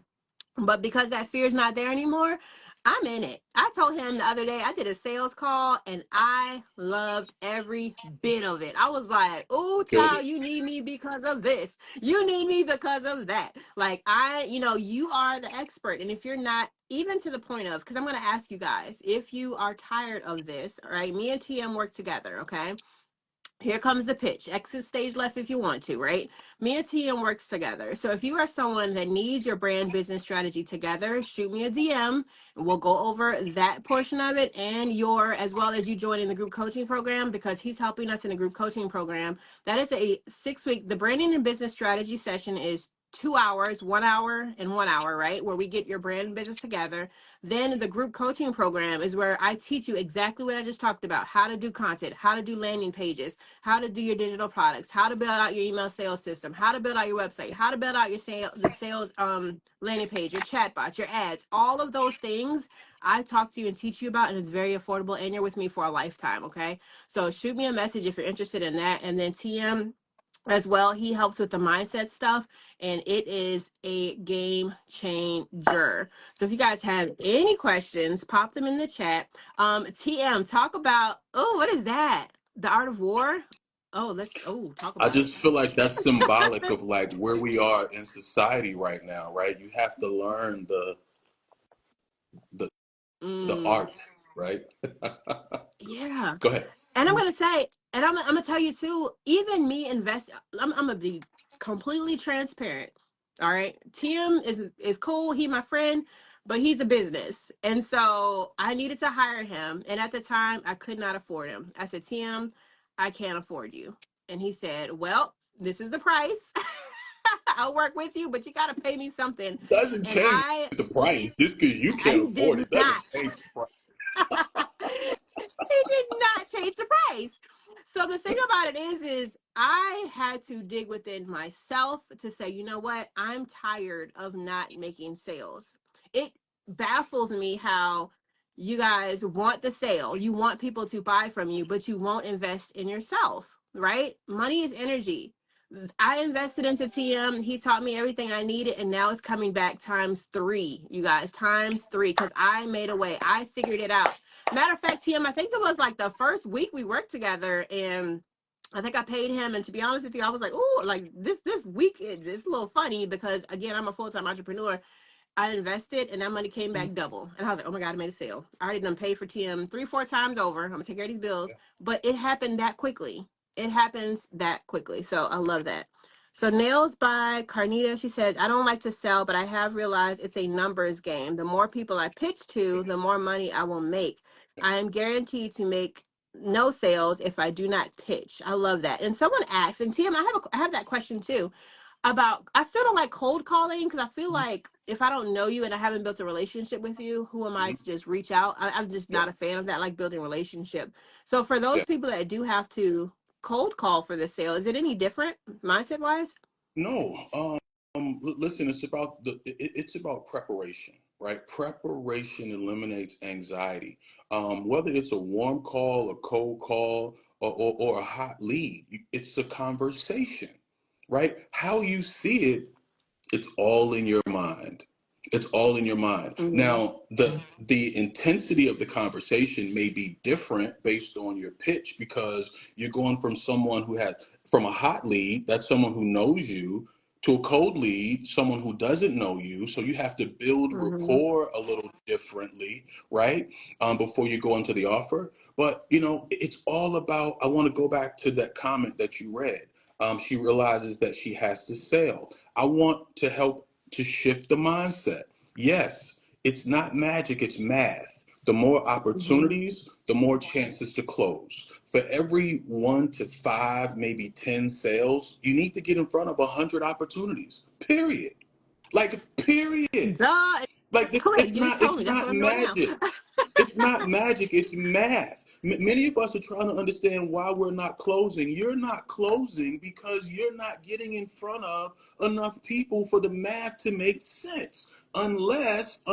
But because that fear is not there anymore, I'm in it. I told him the other day, I did a sales call and I loved every bit of it. I was like, oh, Killed child, it. you need me because of this. You need me because of that. Like, you are the expert. And if you're not, even to the point of, because I'm going to ask you guys, if you are tired of this, all right, me and TM work together, okay? Here comes the pitch. Exit stage left if you want to, right? Me and TM works together. So if you are someone that needs your brand business strategy together, shoot me a DM and we'll go over that portion of it and as well as you joining the group coaching program because he's helping us in the group coaching program. That is a 6-week, the branding and business strategy session is 2 hours, 1 hour and 1 hour, right? Where we get your brand and business together. Then the group coaching program is where I teach you exactly what I just talked about, how to do content, how to do landing pages, how to do your digital products, how to build out your email sales system, how to build out your website, how to build out your sales landing page, your chatbots, your ads, all of those things I talk to you and teach you about, and it's very affordable, and you're with me for a lifetime, okay? So shoot me a message if you're interested in that. And then TM as well, he helps with the mindset stuff, and it is a game changer. So if you guys have any questions, pop them in the chat. TM, talk about, oh, what is that? The art of war? Talk I about it. just feel like that's symbolic of like where we are in society right now, right? You have to learn the the Mm, art, right? yeah. Go ahead. And I'm gonna say, and I'm gonna tell you too, even me invest, I'm gonna be completely transparent. All right. Tim is cool, he my friend, but he's a business. And so I needed to hire him. And at the time I could not afford him. I said, Tim, I can't afford you. And he said, well, this is the price. I'll work with you, but you gotta pay me something. Doesn't And change the price just because you I can't afford did it. Doesn't not. change the price. They did not change the price. So the thing about it is I had to dig within myself to say, you know what? I'm tired of not making sales. It baffles me how you guys want the sale. You want people to buy from you, but you won't invest in yourself, right? Money is energy. I invested into TM. He taught me everything I needed, and now it's coming back times three, you guys, times three, because I made a way. I figured it out. Matter of fact, TM, I think it was like the first week we worked together, and I think I paid him. And to be honest with you, I was like, oh, like this week it's a little funny because again, I'm a full-time entrepreneur. I invested and that money came back double. And I was like, oh my God, I made a sale. I already done paid for TM 3, 4 times over. I'm gonna take care of these bills. But it happened that quickly. It happens that quickly. So I love that. So Nails by Carnita, she says, I don't like to sell, but I have realized it's a numbers game. The more people I pitch to, the more money I will make. I am guaranteed to make no sales if I do not pitch. I love that. And someone asked, and TM, I have that question too about I still don't like cold calling because I feel like if I don't know you and I haven't built a relationship with you, who am I Mhm. to just reach out? I'm just Yeah, not a fan of that, like building a relationship. So for those yeah. people that do have to cold call for the sale, is it any different mindset wise? No, listen, it's about preparation, right? Preparation eliminates anxiety. Whether it's a warm call, a cold call, or a hot lead, it's a conversation, right? How you see it, it's all in your mind. It's all in your mind. Mm-hmm. Now, the intensity of the conversation may be different based on your pitch because you're going from someone who had from a hot lead, that's someone who knows you, to a cold lead, someone who doesn't know you. So you have to build Mm-hmm. rapport a little differently, right? Before you go into the offer. But it's all about. I want to go back to that comment that you read. She realizes that she has to sell. I want to help to shift the mindset. Yes, it's not magic, it's math. The more Hmm. opportunities, the more chances to close. For every 1 to 5, maybe 10 sales, you need to get in front of 100 opportunities. Period. Like, period. Duh. Like, It's quick. You just told it's me. That's what not I'm doing now. magic. It's not magic, it's math. Many of us are trying to understand why we're not closing. You're not closing because you're not getting in front of enough people for the math to make sense. Unless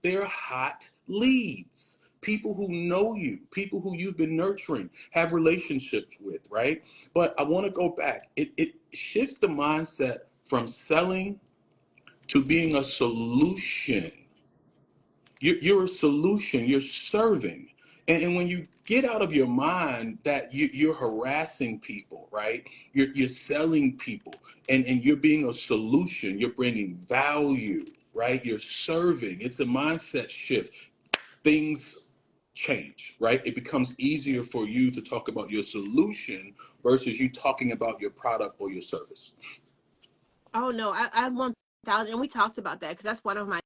they're hot leads. People who know you, people who you've been nurturing, have relationships with, right? But I want to go back. It shifts the mindset from selling to being a solution. You're a solution. You're serving. And when you get out of your mind that you're harassing people, right? You're selling people, and you're being a solution. You're bringing value, right? You're serving. It's a mindset shift. Things change, right? It becomes easier for you to talk about your solution versus you talking about your product or your service. Oh no, I 1,000, and we talked about that because that's one of my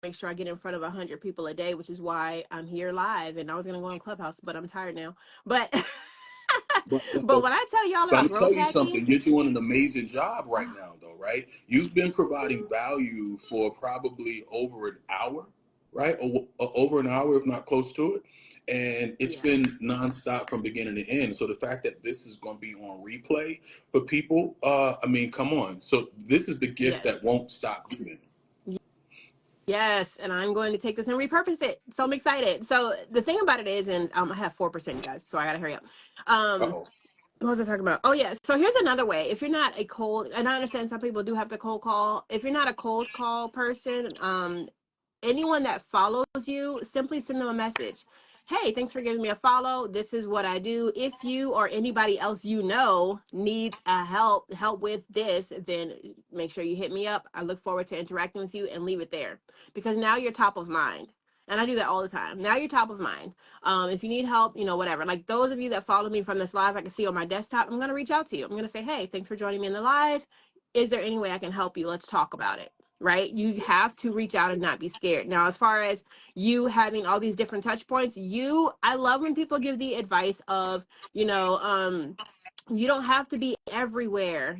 make sure I get in front of 100 people a day, which is why I'm here live. And I was gonna go on Clubhouse, but I'm tired now. But But, but, but but when I tell y'all But I'm about gonna growth tell you hacking, something. You're doing an amazing job right now, though, right? You've been providing value for probably over an hour, right? Over an hour, if not close to it, and it's yeah, been nonstop from beginning to end. So the fact that this is going to be on replay for people, I mean, come on. So this is the gift that yes. won't stop giving. Yes, and I'm going to take this and repurpose it. So I'm excited. So the thing about it is, and I have 4%, you guys, so I gotta hurry up. Uh Um, oh. what was I talking about? Oh yeah. So here's another way. If you're not a cold, and I understand some people do have to cold call. If you're not a cold call person, anyone that follows you, simply send them a message. Hey, thanks for giving me a follow. This is what I do. If you or anybody else you know needs a help with this, then make sure you hit me up. I look forward to interacting with you, and leave it there, because now you're top of mind. And I do that all the time. Now you're top of mind. If you need help, whatever. Like those of you that follow me from this live, I can see on my desktop. I'm gonna reach out to you. I'm gonna say, hey, thanks for joining me in the live. Is there any way I can help you? Let's talk about it, right? You have to reach out and not be scared. Now, as far as you having all these different touch points, I love when people give the advice of, you don't have to be everywhere.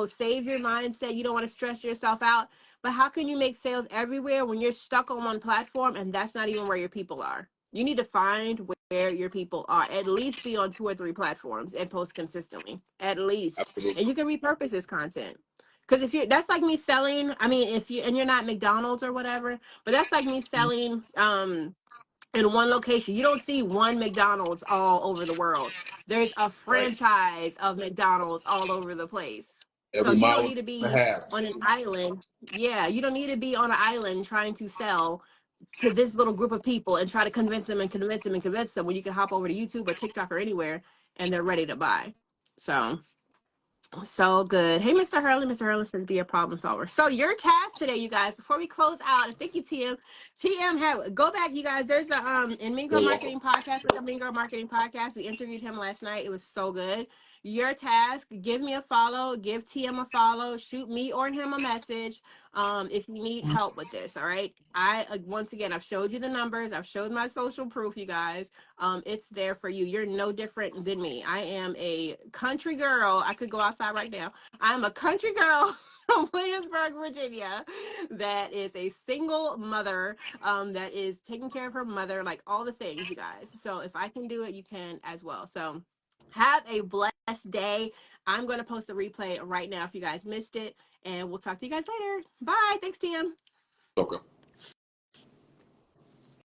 Save your mindset. You don't want to stress yourself out. But how can you make sales everywhere when you're stuck on one platform and that's not even where your people are? You need to find where your people are. At least be on 2 or 3 platforms and post consistently. At least. And Absolutely. you can repurpose this content. Because if you that's like me selling, I mean, if you and you're not McDonald's or whatever, but that's like me selling in one location. You don't see one McDonald's all over the world. There's a Right. franchise of McDonald's all over the place. So Every you don't mile need to and a be half. on an island. Yeah, you don't need to be on an island trying to sell to this little group of people and try to convince them and convince them and convince them when you can hop over to YouTube or TikTok or anywhere and they're ready to buy. So good. Hey, Mr. Hurley. Mr. Hurley said be a problem solver. So your task today, you guys, before we close out, and thank you, TM. TM have go back, you guys. There's a in Mean Girl You're welcome. Marketing Podcast, like a Mean Girl Marketing Podcast. We interviewed him last night. It was so good. Your task, give me a follow, give TM a follow, shoot me or him a message. If you need help with this, all right. I once again I've showed you the numbers, I've showed my social proof, you guys. It's there for you. You're no different than me. I am a country girl. I could go outside right now. I'm a country girl from Williamsburg, Virginia, that is a single mother, that is taking care of her mother, like all the things, you guys. So if I can do it, you can as well. So have a blessed day. I'm going to post the replay right now if you guys missed it, and we'll talk to you guys later. Bye. Thanks, Tim. Okay.